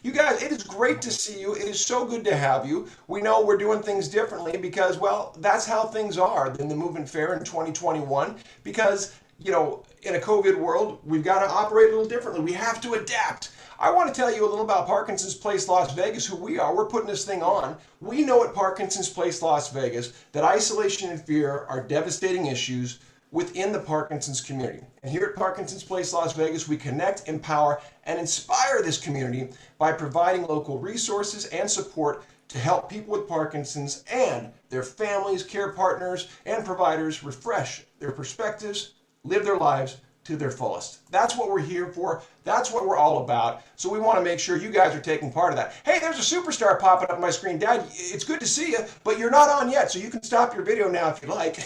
You guys, it is great to see you. It is so good to have you. We know we're doing things differently because, well, that's how things are in the Movement Fair in 2021. Because, in a COVID world, we've got to operate a little differently. We have to adapt. I want to tell you a little about Parkinson's Place Las Vegas, who we are. We're putting this thing on. We know at Parkinson's Place Las Vegas that isolation and fear are devastating issues within the Parkinson's community. And here at Parkinson's Place Las Vegas, we connect, empower, and inspire this community by providing local resources and support to help people with Parkinson's and their families, care partners, and providers refresh their perspectives, live their lives to their fullest. That's what we're here for. That's what we're all about. So we want to make sure you guys are taking part of that. Hey, there's a superstar popping up on my screen. Dad, it's good to see you, but you're not on yet, so you can stop your video now if you like.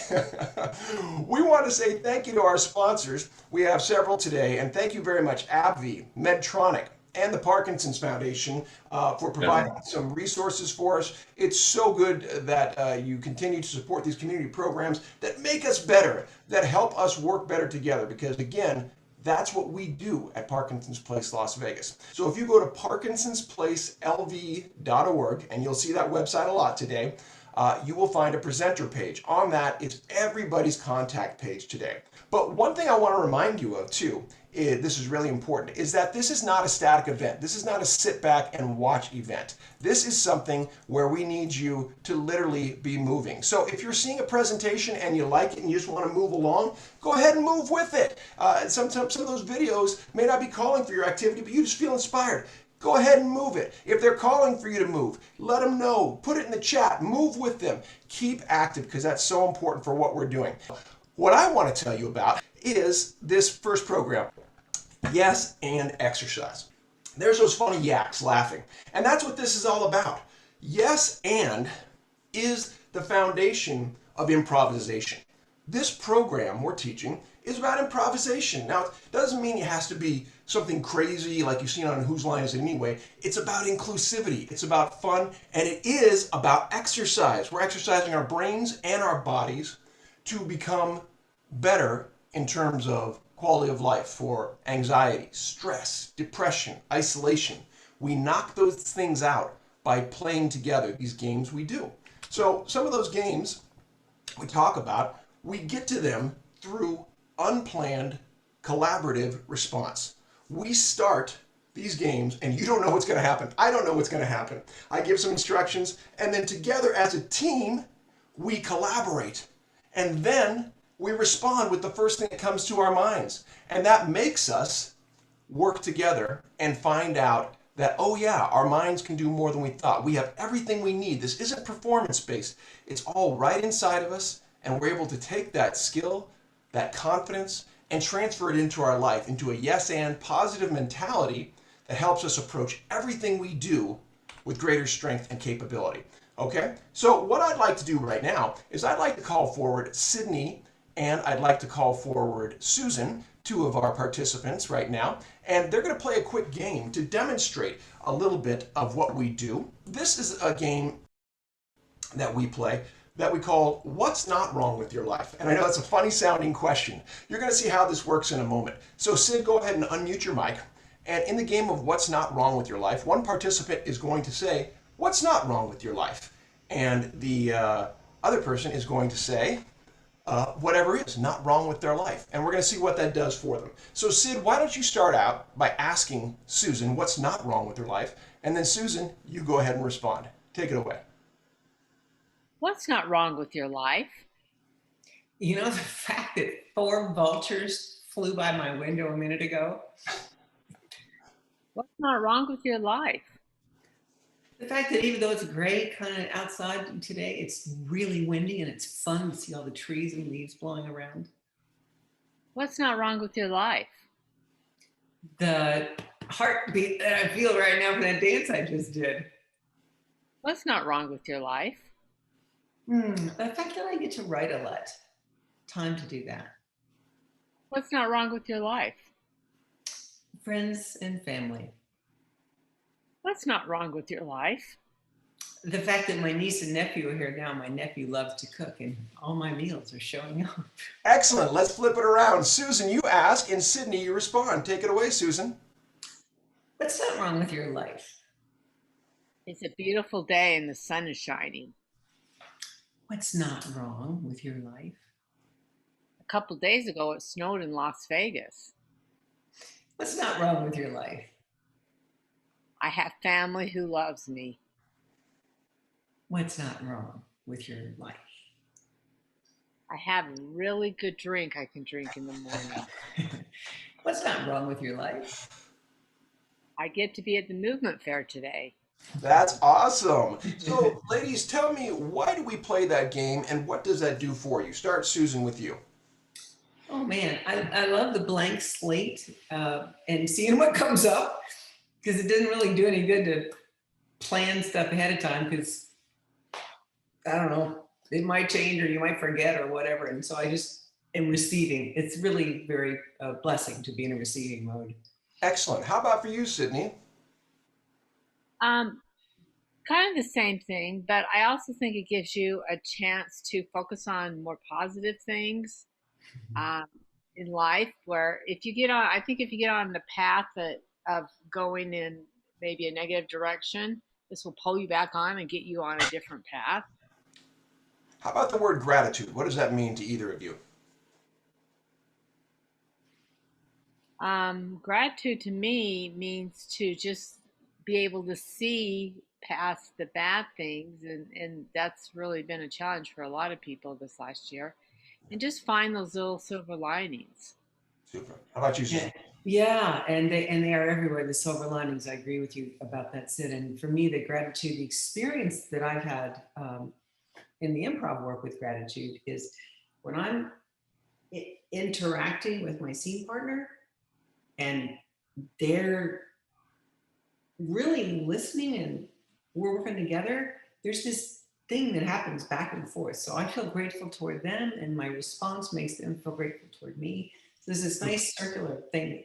We want to say thank you to our sponsors. We have several today, and thank you very much, AbbVie, Medtronic, and the Parkinson's Foundation for providing some resources for us. It's so good that you continue to support these community programs that make us better, that help us work better together, because again, that's what we do at Parkinson's Place Las Vegas. So if you go to parkinsonsplacelv.org, and you'll see that website a lot today, you will find a presenter page. On that is everybody's contact page today. But one thing I want to remind you of too, this is really important, is that this is not a static event. This is not a sit back and watch event. This is something where we need you to literally be moving. So if you're seeing a presentation and you like it and you just want to move along, go ahead and move with it. Sometimes some of those videos may not be calling for your activity, but you just feel inspired. Go ahead and move it. If they're calling for you to move, let them know. Put it in the chat. Move with them. Keep active, because that's so important for what we're doing. What I want to tell you about is this first program, Yes and Exercise. There's those funny yaks laughing. And that's what this is all about. Yes and is the foundation of improvisation. This program we're teaching is about improvisation. Now, it doesn't mean it has to be something crazy like you've seen on Whose Line Is It Anyway. It's about inclusivity. It's about fun. And it is about exercise. We're exercising our brains and our bodies to become better in terms of quality of life for anxiety, stress, depression, isolation. We knock those things out by playing together these games we do. So some of those games we talk about, we get to them through unplanned collaborative response. We start these games and you don't know what's going to happen. I don't know what's going to happen. I give some instructions, and then together as a team, we collaborate. And then we respond with the first thing that comes to our minds. And that makes us work together and find out that, oh yeah, our minds can do more than we thought. We have everything we need. This isn't performance-based. It's all right inside of us, and we're able to take that skill, that confidence, and transfer it into our life, into a yes and positive mentality that helps us approach everything we do with greater strength and capability. Okay? So what I'd like to do right now is I'd like to call forward Cidney, and I'd like to call forward Susan, two of our participants right now, and they're going to play a quick game to demonstrate a little bit of what we do. This is a game that we play that we call What's Not Wrong With Your Life? And I know that's a funny sounding question. You're going to see how this works in a moment. So Sid, go ahead and unmute your mic. And in the game of What's Not Wrong With Your Life, one participant is going to say, what's not wrong with your life? And the other person is going to say, whatever is not wrong with their life. And we're going to see what that does for them. So Sid, why don't you start out by asking Susan what's not wrong with her life? And then Susan, you go ahead and respond. Take it away. What's not wrong with your life? You know, the fact that 4 vultures flew by my window a minute ago. What's not wrong with your life? The fact that even though it's gray kind of outside today, it's really windy and it's fun to see all the trees and leaves blowing around. What's not wrong with your life? The heartbeat that I feel right now from that dance I just did. What's not wrong with your life? The fact that I get to write a lot. Time to do that. What's not wrong with your life? Friends and family. What's not wrong with your life? The fact that my niece and nephew are here now. My nephew loves to cook and all my meals are showing up. Excellent. Let's flip it around. Susan, you ask, and Cidney, you respond. Take it away, Susan. What's not wrong with your life? It's a beautiful day and the sun is shining. What's not wrong with your life? A couple days ago, it snowed in Las Vegas. What's not wrong with your life? I have family who loves me. What's not wrong with your life? I have a really good drink I can drink in the morning. What's not wrong with your life? I get to be at the movement fair today. That's awesome. So, ladies, tell me, why do we play that game and what does that do for you? Start, Susan, with you. Oh man, I love the blank slate and seeing what comes up, because it doesn't really do any good to plan stuff ahead of time, because I don't know, it might change or you might forget or whatever. And so I just am receiving. It's really very blessing to be in a receiving mode. Excellent. How about for you, Cidney? Um, Kind of the same thing, but I also think it gives you a chance to focus on more positive things um, in life. Where if you get on, I think if you get on the path of going in maybe a negative direction, this will pull you back on and get you on a different path. How about the word gratitude? What does that mean to either of you? Gratitude to me means to just be able to see past the bad things, and that's really been a challenge for a lot of people this last year, and just find those little silver linings. Super. How about you, Yeah, Susan? yeah, and they are everywhere. The silver linings. I agree with you about that, Sid. And for me, the gratitude, the experience that I've had in the improv work with gratitude is when I'm interacting with my scene partner and they're really listening and we're working together. There's this thing that happens back and forth. So I feel grateful toward them, and my response makes them feel grateful toward me. So there's this nice circular thing.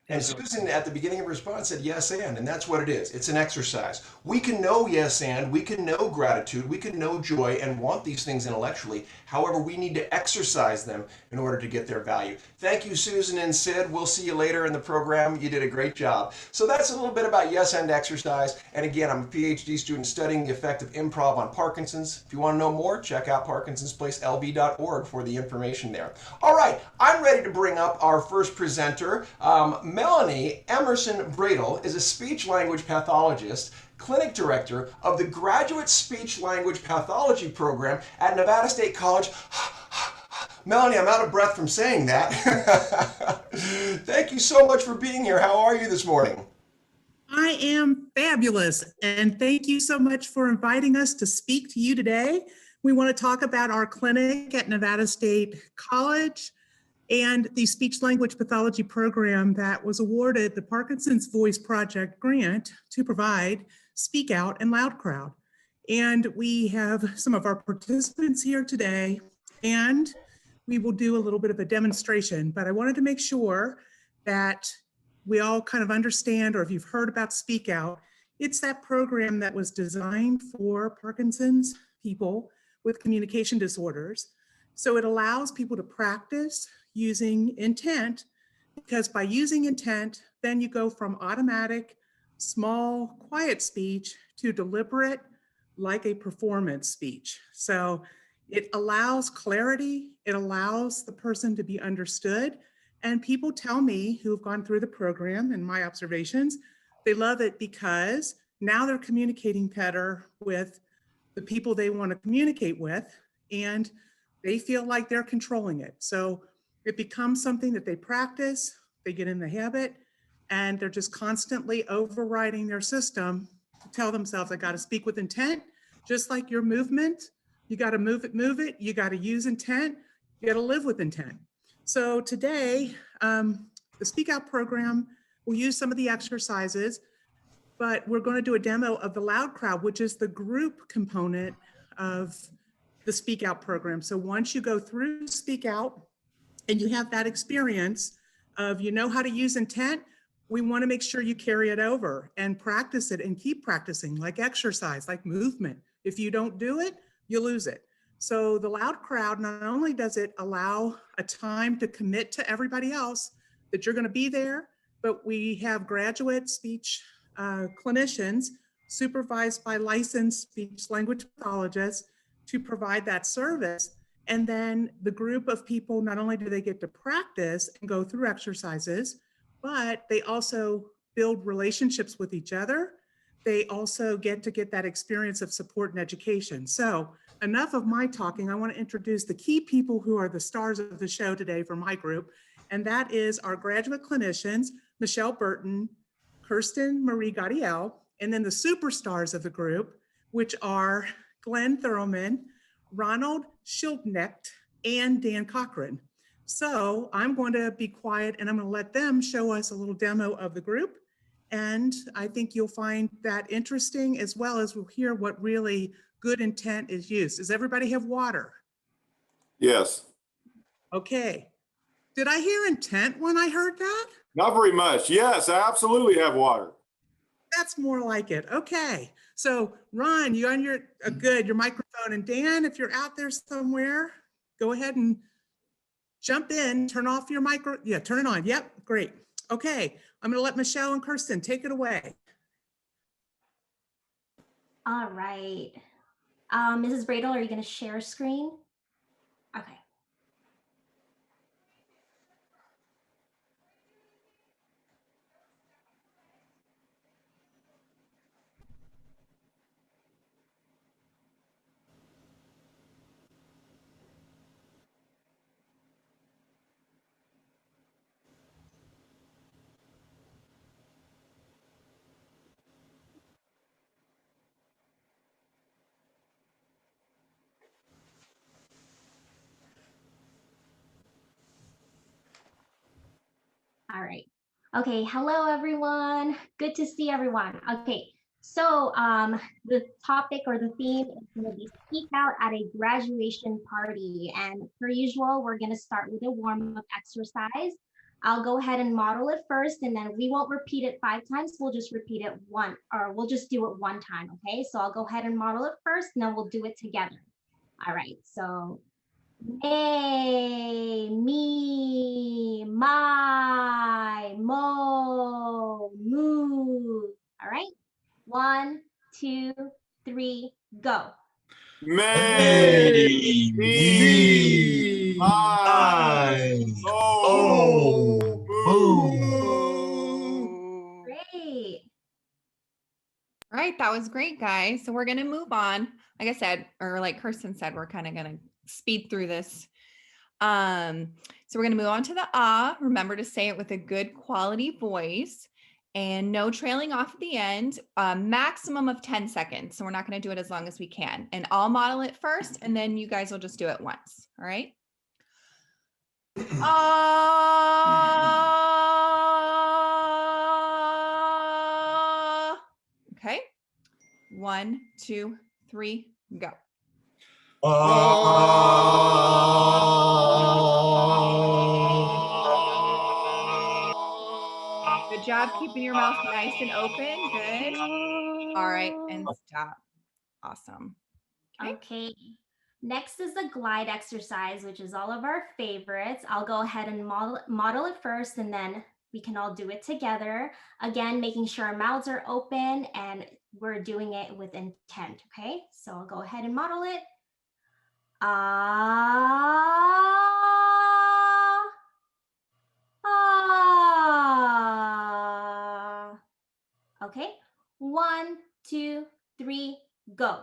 And Feels really Susan, at the beginning of her response, said yes and that's what it is. It's an exercise. We can know yes and, we can know gratitude, we can know joy and want these things intellectually. However, we need to exercise them in order to get their value. Thank you, Susan and Sid. We'll see you later in the program. You did a great job. So that's a little bit about yes and exercise. And again, I'm a PhD student studying the effect of improv on Parkinson's. If you want to know more, check out parkinsonsplacelb.org for the information there. All right, I'm ready to bring up our first presenter. Melanie Emerson Bradle is a speech language pathologist, clinic director of the Graduate Speech Language Pathology program at Nevada State College. Melanie, I'm out of breath from saying that. Thank you so much for being here. How are you this morning? I am fabulous, and thank you so much for inviting us to speak to you today. We want to talk about our clinic at Nevada State College and the speech language pathology program that was awarded the Parkinson's Voice Project grant to provide Speak Out and Loud Crowd. And we have some of our participants here today, and we will do a little bit of a demonstration, but I wanted to make sure that we all kind of understand, or if you've heard about Speak Out, it's that program that was designed for Parkinson's people with communication disorders. So it allows people to practice using intent, because by using intent, then you go from automatic, small, quiet speech to deliberate, like a performance speech. So it allows clarity, it allows the person to be understood. And people tell me who've gone through the program, and my observations, they love it because now they're communicating better with the people they want to communicate with, and they feel like they're controlling it. So it becomes something that they practice, they get in the habit, and they're just constantly overriding their system to tell themselves, I got to speak with intent, just like your movement. You got to move it. You got to use intent. You got to live with intent. So today, the Speak Out program will use some of the exercises, but we're going to do a demo of the Loud Crowd, which is the group component of the Speak Out program. So once you go through Speak Out and you have that experience of you know how to use intent, we want to make sure you carry it over and practice it and keep practicing, like exercise, like movement. If you don't do it, you lose it. So the Loud Crowd, not only does it allow a time to commit to everybody else that you're going to be there, but we have graduate speech clinicians supervised by licensed speech language pathologists to provide that service. And then the group of people, not only do they get to practice and go through exercises, but they also build relationships with each other. They also get that experience of support and education. So enough of my talking. I want to introduce the key people who are the stars of the show today for my group. And that is our graduate clinicians, Michelle Burton, Kirsten Marie Gaudiel, and then the superstars of the group, which are Glenn Thurman, Ronald Schildknecht, and Dan Cochrane. So I'm going to be quiet and I'm going to let them show us a little demo of the group. And I think you'll find that interesting, as well as we'll hear what really good intent is used. Does everybody have water? Yes. Okay. Did I hear intent when I heard that? Not very much. Yes, I absolutely have water. That's more like it. Okay. So Ron, you on your good, your microphone. And Dan, if you're out there somewhere, go ahead and jump in, turn off your micro. Yeah, turn it on. Yep, great. Okay. I'm going to let Michelle and Kirsten take it away. All right. Mrs. Bradle, are you going to share screen? Okay. All right. Okay. Hello, everyone. Good to see everyone. Okay. So the topic or the theme is going to be speak out at a graduation party. And per usual, we're going to start with a warm-up exercise. I'll go ahead and model it first, and then we won't repeat it 5 times. We'll just repeat it we'll just do it 1 time. Okay. So I'll go ahead and model it first, and then we'll do it together. All right. So me, me, my, mo, moo. All right. 1, 2, 3, go. May, me, I, oh, moo. Great. All right, that was great, guys. So we're going to move on. Like I said, or like Kirsten said, we're kind of going to speed through this. So we're going to move on to the ah. Remember to say it with a good quality voice and no trailing off at the end, maximum of 10 seconds. So we're not going to do it as long as we can. And I'll model it first, and then you guys will just do it once. All right. Okay. 1, 2, 3, go. Good job keeping your mouth nice and open. Good. All right, and stop. Awesome. Okay. Next is the glide exercise, which is all of our favorites. I'll go ahead and model it first, and then we can all do it together. Again, making sure our mouths are open and we're doing it with intent. Okay, so I'll go ahead and model it. Ah, ah. Okay, 1, 2, 3, go.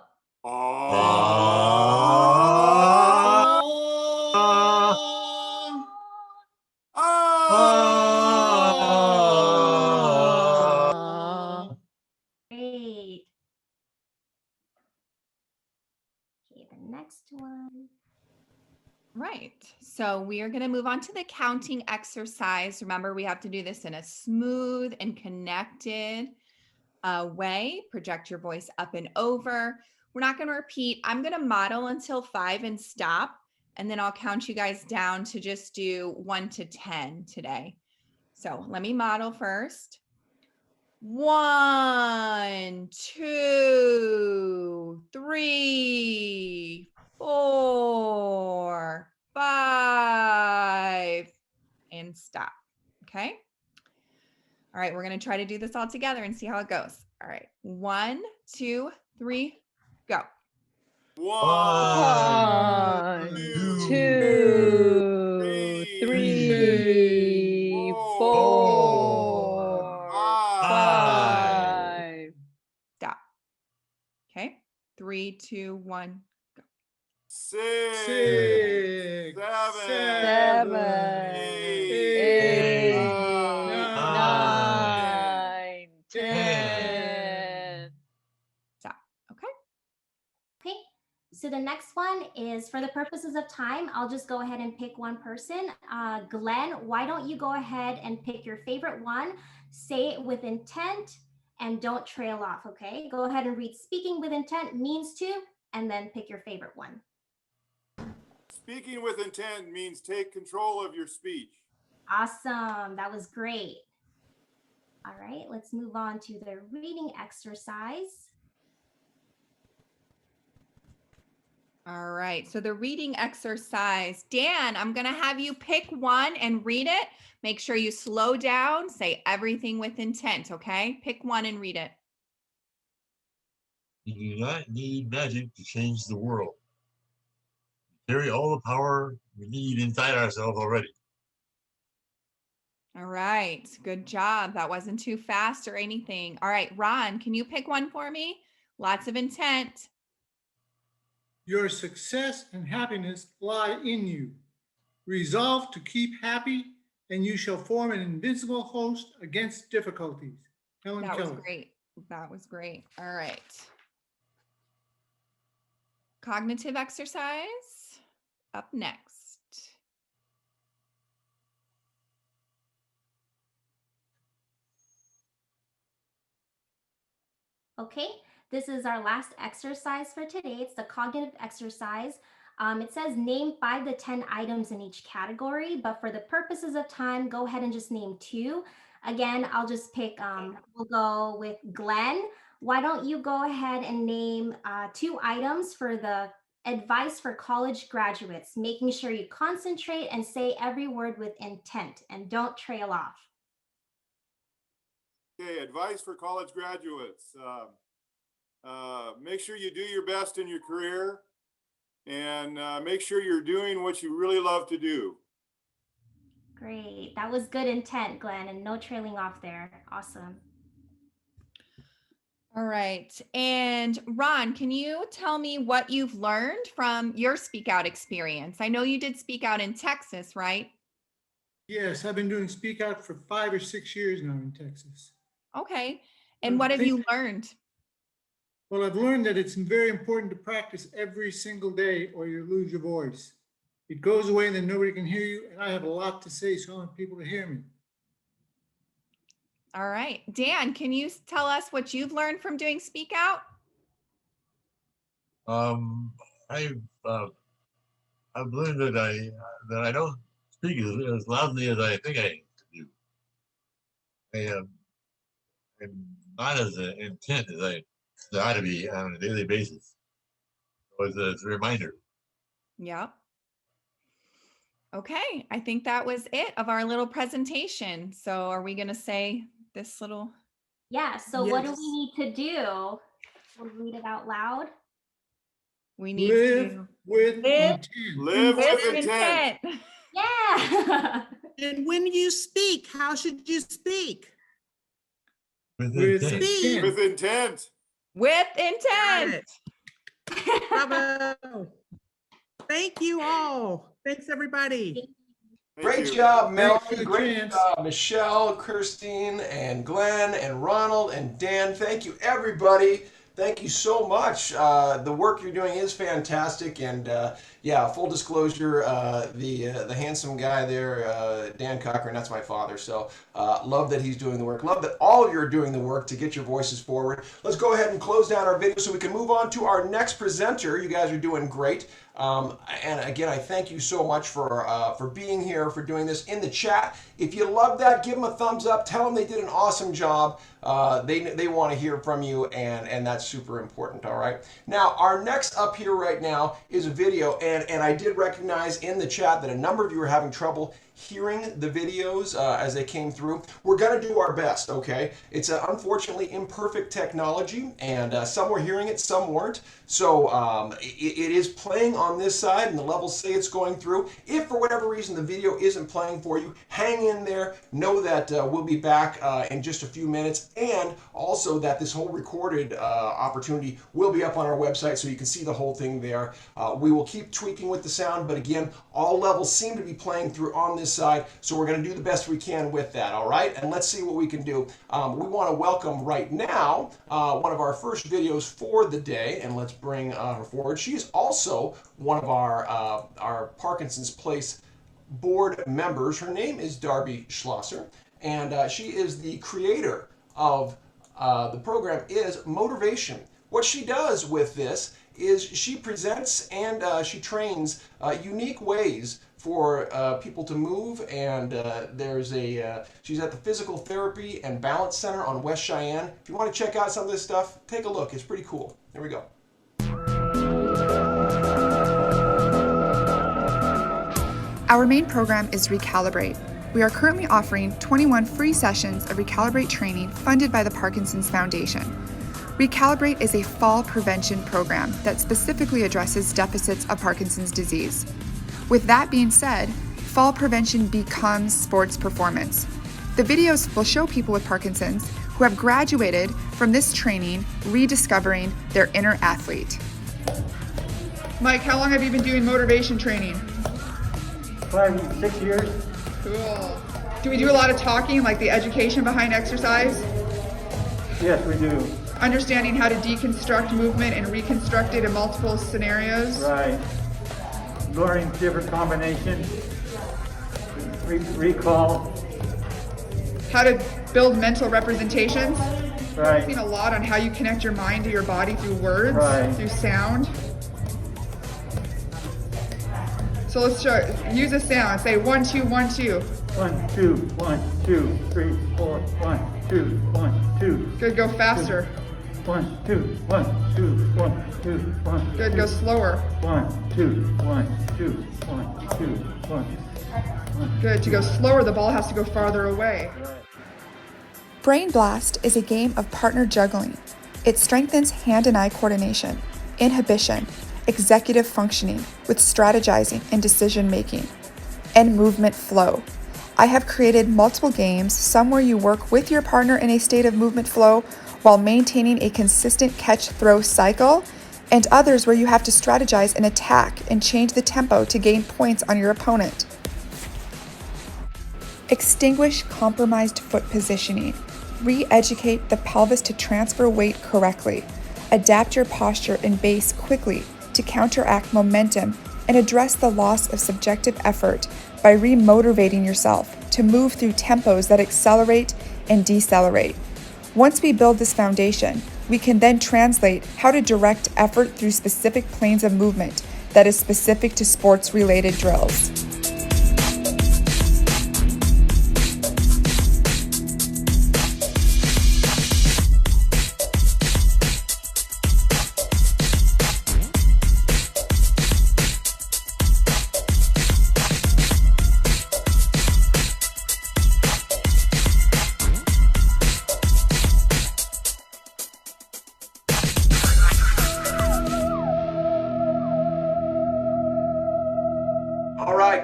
Great. Okay, the next one. Right. So we are going to move on to the counting exercise. Remember, we have to do this in a smooth and connected way. Project your voice up and over. We're not going to repeat. I'm going to model until 5 and stop. And then I'll count you guys down to just do 1 to 10 today. So let me model first. 1, 2, 3, 4, 5, and stop. Okay. All All right, we're going to try to do this all together and see how it goes. All right, 1, 2, 3, go. One, Two, three, four, four, five, five. Stop. Okay, 3, 2, 1. six, Six, seven, Eight, nine, 9, 10. Stop. Okay. Okay, so the next one is for the purposes of time, I'll just go ahead and pick one person. Glenn, why don't you go ahead and pick your favorite one, say it with intent, and don't trail off, okay? Go ahead and read speaking with intent means to, and then pick your favorite one. Speaking with intent means take control of your speech. Awesome, that was great. All right, let's move on to the reading exercise. All right, so the reading exercise. Dan, I'm going to have you pick one and read it. Make sure you slow down, say everything with intent, okay? Pick one and read it. You do not need magic to change the world. We carry all the power we need inside ourselves already. All right, good job. That wasn't too fast or anything. All right, Ron, can you pick one for me? Lots of intent. Your success and happiness lie in you. Resolve to keep happy, and you shall form an invincible host against difficulties. Helen That was Keller. great. That was great. All right. Cognitive exercise up next. Okay, this is our last exercise for today. It's the cognitive exercise. It says name 5 to 10 items in each category, but for the purposes of time, go ahead and just name 2. Again, I'll just pick, we'll go with Glenn. Why don't you go ahead and name 2 items for the advice for college graduates, making sure you concentrate and say every word with intent and don't trail off. Okay, advice for college graduates. Make sure you do your best in your career, and make sure you're doing what you really love to do. Great, that was good intent, Glenn, and no trailing off there. Awesome. All right. And Ron, can you tell me what you've learned from your Speak Out experience? I know you did Speak Out in Texas, right? Yes, I've been doing Speak Out for 5 or 6 years now in Texas. Okay. And what have you learned? Well, I've learned that it's very important to practice every single day or you lose your voice. It goes away and then nobody can hear you, and I have a lot to say, so I want people to hear me. All right. Dan, can you tell us what you've learned from doing Speak Out? I've learned that I don't speak as loudly as I think I do. I'm not as intent as I ought to be on a daily basis. So it's a reminder. Yep. Okay, I think that was it of our little presentation. So are we going to say this little? Yeah, so what do Yes. we need to do? We'll read it out loud. We need Live to with intent. Live with intent. Yeah. And when you speak, how should you speak? With With intent. intent. With intent. with Got intent. it. Bravo. Thank you all. Thanks, everybody. Thank Great you. job, Thanks for Melanie. the Great chance. job, Michelle, Kirstine, and Glenn, and Ronald, and Dan. Thank you, everybody. Thank you so much. The work you're doing is fantastic, and yeah, full disclosure, the handsome guy there, Dan Cochrane, that's my father. So love that he's doing the work. Love that all of you are doing the work to get your voices forward. Let's go ahead and close down our video so we can move on to our next presenter. You guys are doing great. And again, I thank you so much for being here, for doing this in the chat. If you love that, give them a thumbs up. Tell them they did an awesome job. They want to hear from you, and that's super important. All right. Now, our next up here right now is a video, and I did recognize in the chat that a number of you are having trouble hearing the videos as they came through. We're going to do our best, okay? It's unfortunately imperfect technology, and some were hearing it, some weren't. So it is playing on this side, and the levels say it's going through. If for whatever reason the video isn't playing for you, hang in there. Know that we'll be back in just a few minutes, and also that this whole recorded opportunity will be up on our website, so you can see the whole thing there. We will keep tweaking with the sound, but again, all levels seem to be playing through on this side, so we're going to do the best we can with that, all right? And let's see what we can do. We want to welcome right now one of our first videos for the day, and let's bring her forward. She is also one of our Parkinson's Place board members. Her name is Darbe Schlosser, and she is the creator of the program is Motorvation. What she does with this is she presents and she trains unique ways for people to move, and she's at the Physical Therapy and Balance Center on West Cheyenne. If you want to check out some of this stuff, take a look. It's pretty cool. Here we go. Our main program is Recalibrate. We are currently offering 21 free sessions of Recalibrate training funded by the Parkinson's Foundation. Recalibrate is a fall prevention program that specifically addresses deficits of Parkinson's disease. With that being said, fall prevention becomes sports performance. The videos will show people with Parkinson's who have graduated from this training rediscovering their inner athlete. Mike, how long have you been doing motivation training? 6 years. Cool. Do we do a lot of talking, like the education behind exercise? Yes, we do. Understanding how to deconstruct movement and reconstruct it in multiple scenarios? Right. Learning different combinations. Recall. How to build mental representations? Right. I've seen a lot on how you connect your mind to your body through words, right. Through sound. So let's use a sound. Say 1, 2, 1, 2. 1, 2, 1, 2, 3, 4, 1, 2, 1, 2. Good, go faster. 1, 2, 1, 2, 1, 2, 1. Good, go slower. 1, 2, 1, 2, 1, 2, 1. Good, to go slower, the ball has to go farther away. Brain Blast is a game of partner juggling. It strengthens hand and eye coordination, inhibition, executive functioning with strategizing and decision making, and movement flow. I have created multiple games, some where you work with your partner in a state of movement flow while maintaining a consistent catch-throw cycle, and others where you have to strategize and attack and change the tempo to gain points on your opponent. Extinguish compromised foot positioning. Re-educate the pelvis to transfer weight correctly. Adapt your posture and base quickly to counteract momentum and address the loss of subjective effort by re-motivating yourself to move through tempos that accelerate and decelerate. Once we build this foundation, we can then translate how to direct effort through specific planes of movement that is specific to sports-related drills.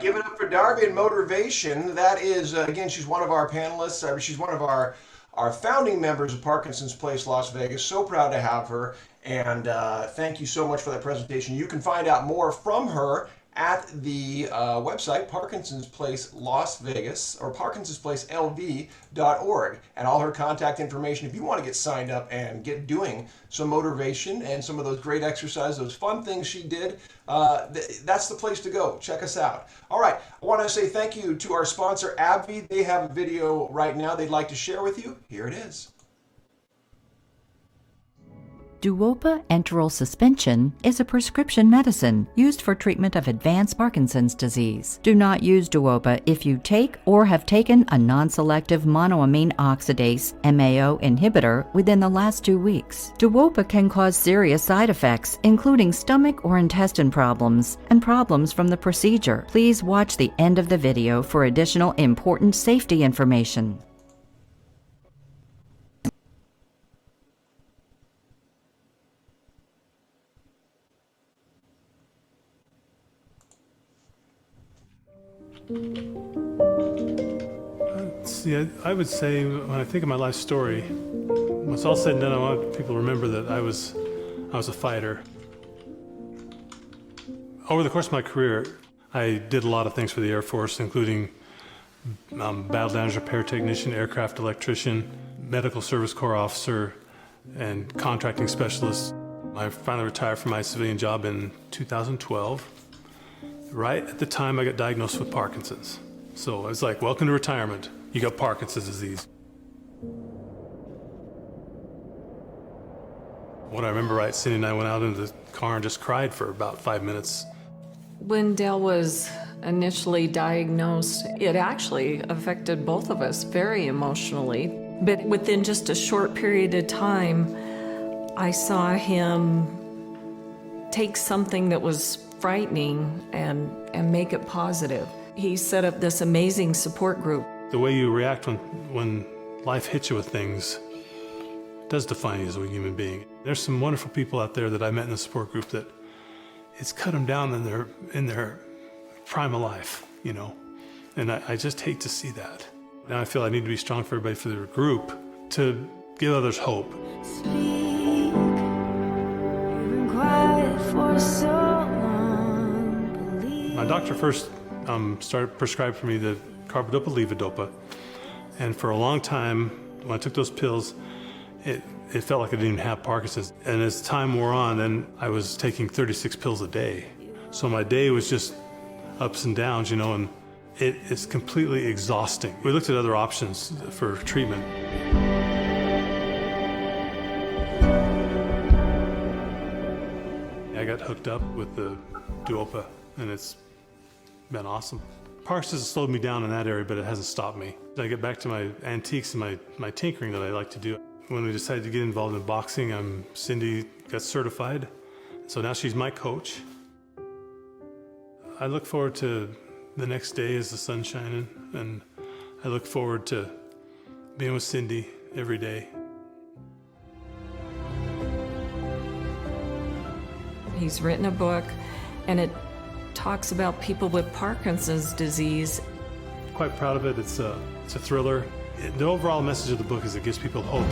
Give it up for Darbe and Motorvation. That is, again, she's one of our panelists. She's one of our founding members of Parkinson's Place Las Vegas. So proud to have her. And thank you so much for that presentation. You can find out more from her at the website Parkinson's Place Las Vegas or parkinsonsplacelv.org, and all her contact information if you want to get signed up and get doing some motivation and some of those great exercises, those fun things she did. That's the place to go. Check us out. All right, I want to say thank you to our sponsor AbbVie. They have a video right now they'd like to share with you. Here it is. Duopa enteral suspension is a prescription medicine used for treatment of advanced Parkinson's disease. Do not use Duopa if you take or have taken a non-selective monoamine oxidase MAO inhibitor within the last 2 weeks. Duopa can cause serious side effects, including stomach or intestine problems and problems from the procedure. Please watch the end of the video for additional important safety information. See, I would say when I think of my life story, when it's all said and done, I want people to remember that I was a fighter. Over the course of my career, I did a lot of things for the Air Force, including battle damage repair technician, aircraft electrician, medical service corps officer, and contracting specialist. I finally retired from my civilian job in 2012. Right at the time I got diagnosed with Parkinson's. So I was like, welcome to retirement. You got Parkinson's disease. What I remember, right, Cindy and I went out into the car and just cried for about 5 minutes. When Dale was initially diagnosed, it actually affected both of us very emotionally. But within just a short period of time, I saw him take something that was frightening and make it positive. He set up this amazing support group. The way you react when life hits you with things does define you as a human being. There's some wonderful people out there that I met in the support group that it's cut them down in their prime of life, you know, and I just hate to see that. Now I feel I need to be strong for everybody, for their group, to give others hope. Speak, you've been quiet for so long. My doctor first started prescribing for me the carbidopa-levodopa, and for a long time, when I took those pills, it felt like I didn't even have Parkinson's. And as time wore on, then I was taking 36 pills a day. So my day was just ups and downs, you know, and it's completely exhausting. We looked at other options for treatment. I got hooked up with the Duopa, and it's been awesome. Parkinson's has slowed me down in that area, but it hasn't stopped me. I get back to my antiques and my tinkering that I like to do. When we decided to get involved in boxing, Cindy got certified, so now she's my coach. I look forward to the next day as the sun's shining, and I look forward to being with Cindy every day. He's written a book, and it talks about people with Parkinson's disease. Quite proud of it. It's a thriller. The overall message of the book is it gives people hope.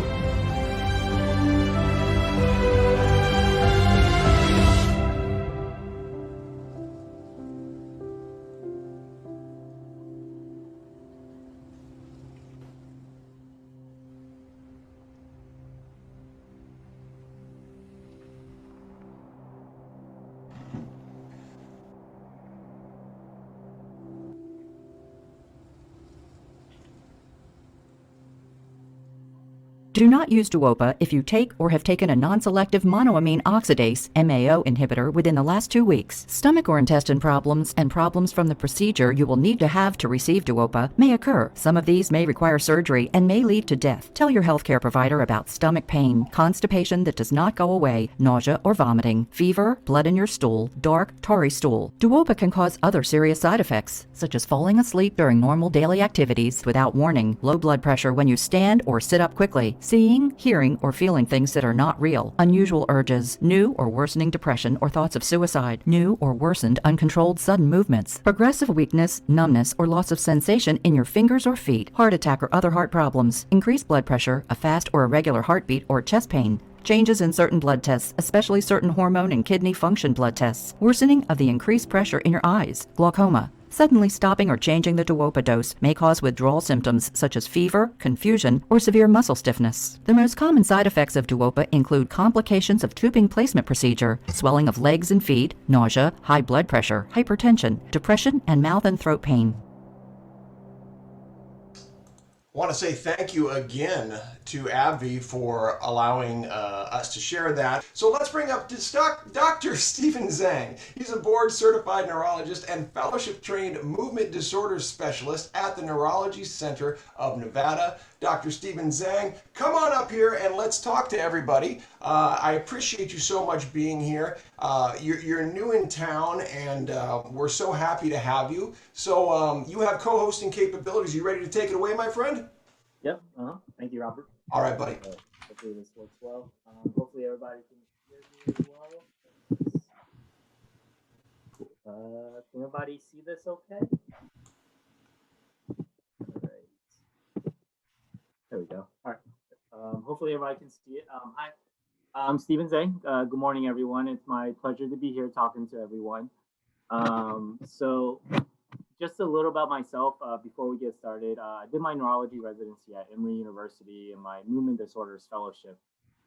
Do not use Duopa if you take or have taken a non-selective monoamine oxidase MAO inhibitor within the last 2 weeks. Stomach or intestine problems and problems from the procedure you will need to have to receive Duopa may occur. Some of these may require surgery and may lead to death. Tell your healthcare provider about stomach pain, constipation that does not go away, nausea or vomiting, fever, blood in your stool, dark, tarry stool. Duopa can cause other serious side effects, such as falling asleep during normal daily activities without warning, low blood pressure when you stand or sit up quickly, seeing, hearing, or feeling things that are not real, unusual urges, new or worsening depression or thoughts of suicide, new or worsened uncontrolled sudden movements, progressive weakness, numbness, or loss of sensation in your fingers or feet, heart attack or other heart problems, increased blood pressure, a fast or irregular heartbeat, or chest pain, changes in certain blood tests, especially certain hormone and kidney function blood tests, worsening of the increased pressure in your eyes, glaucoma. Suddenly stopping or changing the Duopa dose may cause withdrawal symptoms such as fever, confusion, or severe muscle stiffness. The most common side effects of Duopa include complications of tubing placement procedure, swelling of legs and feet, nausea, high blood pressure, hypertension, depression, and mouth and throat pain. Want to say thank you again to AbbVie for allowing us to share that. So let's bring up Dr. Stephen Zhang. He's a board certified neurologist and fellowship trained movement disorders specialist at the Neurology Center of Nevada. Dr. Stephen Zhang, come on up here and let's talk to everybody. I appreciate you so much being here. You're new in town and we're so happy to have you. So you have co-hosting capabilities. You ready to take it away, my friend? Yep. Thank you, Robert. All right, buddy. Hopefully this works well. Hopefully everybody can hear me as well. Can everybody see this okay? All right. There we go. All right. Hopefully everybody can see it. Hi, I'm Stephen Zhang. Good morning, everyone. It's my pleasure to be here talking to everyone. So just a little about myself before we get started. I did my neurology residency at Emory University and my movement disorders fellowship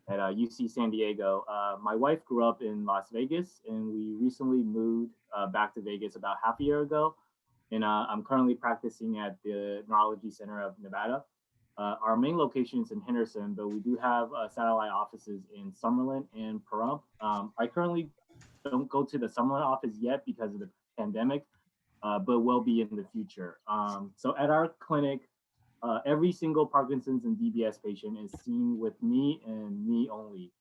at UC San Diego. My wife grew up in Las Vegas, and we recently moved back to Vegas about half a year ago. And I'm currently practicing at the Neurology Center of Nevada. Our main location is in Henderson, but we do have satellite offices in Summerlin and Pahrump. I currently don't go to the Summerlin office yet because of the pandemic, but will be in the future. So at our clinic, every single Parkinson's and DBS patient is seen with me and me only.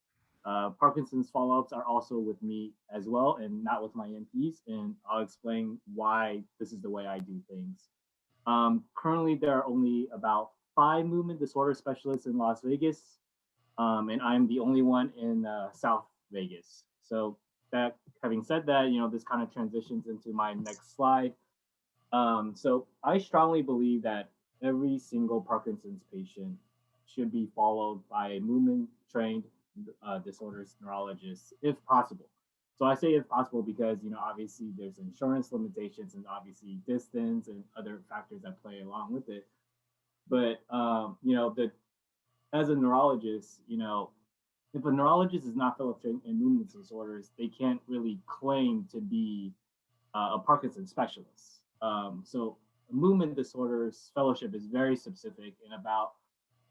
Parkinson's follow-ups are also with me as well and not with my NPs, and I'll explain why this is the way I do things. Currently, there are only about 5 movement disorder specialists in Las Vegas, and I'm the only one in South Vegas. So that, having said that, this kind of transitions into my next slide. So I strongly believe that every single Parkinson's patient should be followed by a movement-trained disorders neurologist, if possible. So I say if possible because, obviously there's insurance limitations and obviously distance and other factors that play along with it. But, as a neurologist, if a neurologist is not fellowship trained in movement disorders, they can't really claim to be a Parkinson's specialist. So movement disorders fellowship is very specific, and about,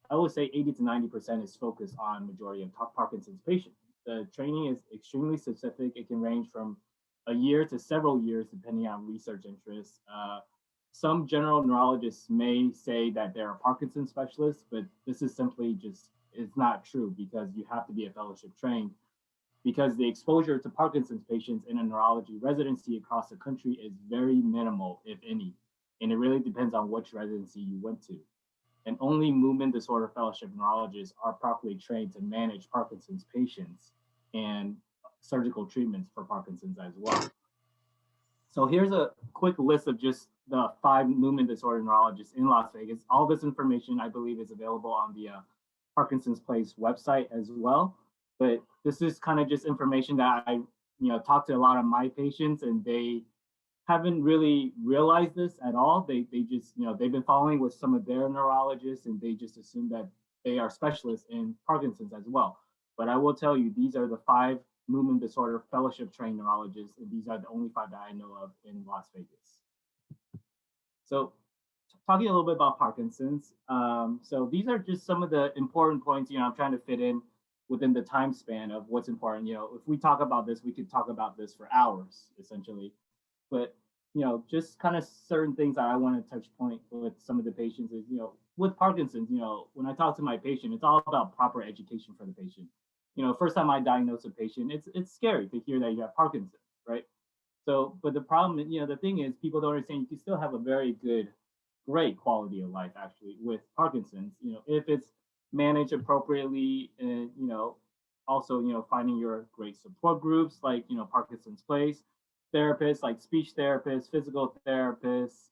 I would say 80 to 90% is focused on majority of Parkinson's patients. The training is extremely specific. It can range from a year to several years, depending on research interests. Some general neurologists may say that they're a Parkinson's specialist, but this is simply it's not true because you have to be a fellowship trained, because the exposure to Parkinson's patients in a neurology residency across the country is very minimal, if any. And it really depends on which residency you went to. And only movement disorder fellowship neurologists are properly trained to manage Parkinson's patients and surgical treatments for Parkinson's as well. So here's a quick list of just the 5 movement disorder neurologists in Las Vegas. All this information, I believe, is available on the Parkinson's Place website as well. But this is kind of just information that I, talked to a lot of my patients, and they haven't really realized this at all. They just, they've been following with some of their neurologists, and they just assume that they are specialists in Parkinson's as well. But I will tell you, these are the 5 movement disorder fellowship trained neurologists, and these are the only 5 that I know of in Las Vegas. So talking a little bit about Parkinson's. So these are just some of the important points, I'm trying to fit in within the time span of what's important. If we talk about this, we could talk about this for hours, essentially. But, just kind of certain things that I want to touch point with some of the patients is, with Parkinson's, when I talk to my patient, it's all about proper education for the patient. First time I diagnose a patient, it's scary to hear that you have Parkinson's, right? So, but the problem, the thing is, people don't understand you can still have a very great quality of life actually with Parkinson's, if it's managed appropriately, and, also, finding your great support groups like, Parkinson's Place, therapists like speech therapists, physical therapists,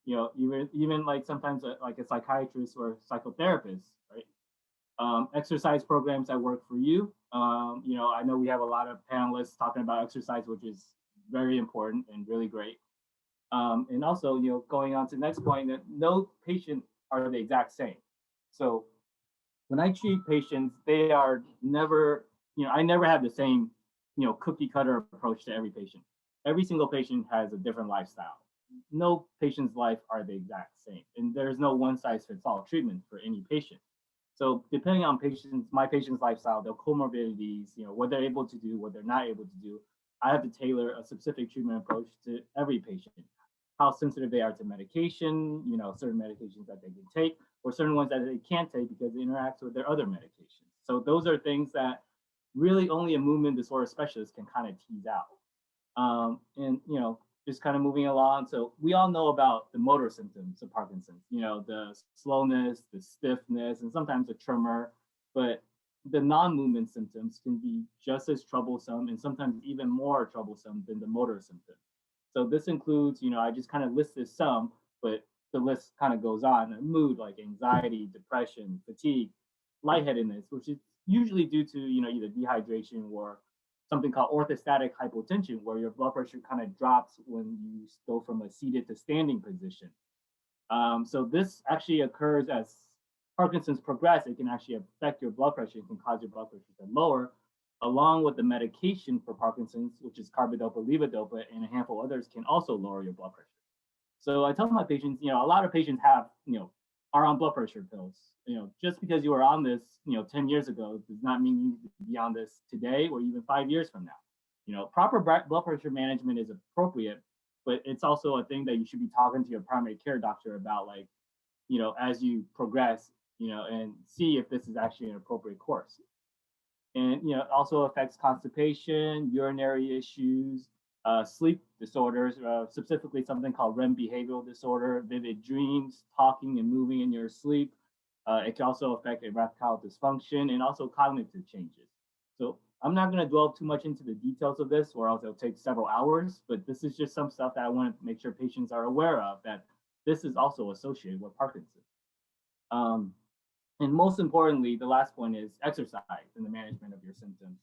even like sometimes like a psychiatrist or psychotherapist, right? Exercise programs that work for you. I know we have a lot of panelists talking about exercise, which is very important and really great. And also, going on to the next point, that no patient are the exact same. So when I treat patients, they are never, I never have the same, cookie cutter approach to every patient. Every single patient has a different lifestyle. no patient's life are the exact same, and there's no one size fits all treatment for any patient. So depending on my patient's lifestyle, their comorbidities, what they're able to do, what they're not able to do, I have to tailor a specific treatment approach to every patient. How sensitive they are to medication, certain medications that they can take, or certain ones that they can't take because it interacts with their other medications. So those are things that really only a movement disorder specialist can kind of tease out. And just kind of moving along. So we all know about the motor symptoms of Parkinson's, the slowness, the stiffness, and sometimes a tremor, but the non-movement symptoms can be just as troublesome and sometimes even more troublesome than the motor symptoms. So this includes, I just kind of listed some, but the list kind of goes on. Mood like anxiety, depression, fatigue, lightheadedness, which is usually due to, either dehydration or something called orthostatic hypotension, where your blood pressure kind of drops when you go from a seated to standing position. So this actually occurs as Parkinson's progress. It can actually affect your blood pressure. It can cause your blood pressure to lower, along with the medication for Parkinson's, which is carbidopa, levodopa, and a handful of others can also lower your blood pressure. So I tell my patients, a lot of patients have, are on blood pressure pills. Just because you were on this, 10 years ago does not mean you need to be on this today or even 5 years from now. Proper blood pressure management is appropriate, but it's also a thing that you should be talking to your primary care doctor about, like, as you progress, and see if this is actually an appropriate course. And, it also affects constipation, urinary issues, sleep disorders, specifically something called REM behavioral disorder, vivid dreams, talking and moving in your sleep. It can also affect erectile dysfunction and also cognitive changes. So I'm not going to dwell too much into the details of this, or else it'll take several hours, but this is just some stuff that I want to make sure patients are aware of, that this is also associated with Parkinson's. And most importantly, the last point is exercise in the management of your symptoms.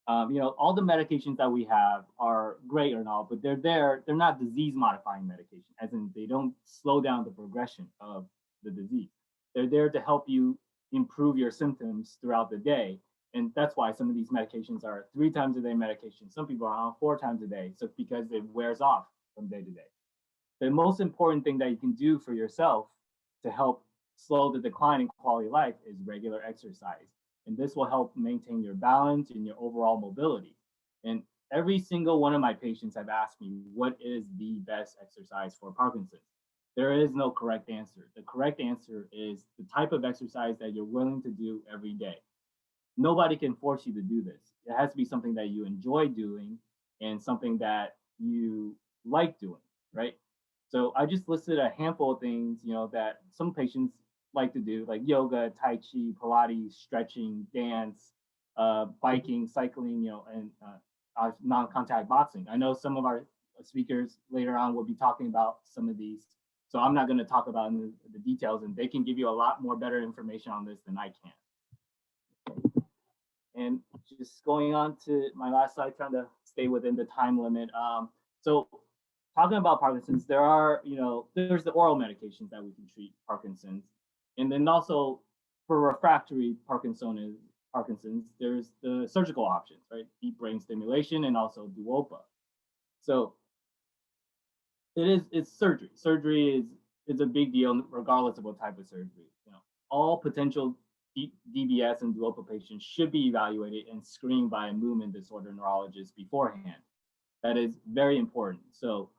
All the medications that we have are great and all, but they're not disease modifying medication, as in they don't slow down the progression of the disease. They're there to help you improve your symptoms throughout the day. And that's why some of these medications are 3 times a day medication. Some people are on 4 times a day. So because it wears off from day to day. The most important thing that you can do for yourself to help slow the decline in quality of life is regular exercise. And this will help maintain your balance and your overall mobility. And every single one of my patients have asked me, what is the best exercise for Parkinson's? There is no correct answer. The correct answer is the type of exercise that you're willing to do every day. Nobody can force you to do this. It has to be something that you enjoy doing and something that you like doing, right? So I just listed a handful of things, that some patients like to do, like yoga, tai chi, Pilates, stretching, dance, biking, cycling, and non-contact boxing. I know some of our speakers later on will be talking about some of these, so I'm not going to talk about the details, and they can give you a lot more better information on this than I can. And just going on to my last slide, trying to stay within the time limit. So talking about Parkinson's, there are, there's the oral medications that we can treat Parkinson's. And then also for refractory Parkinson's, there's the surgical options, right? Deep brain stimulation and also duopa. So it's surgery. Surgery is a big deal regardless of what type of surgery. All potential DBS and duopa patients should be evaluated and screened by a movement disorder neurologist beforehand. That is very important. So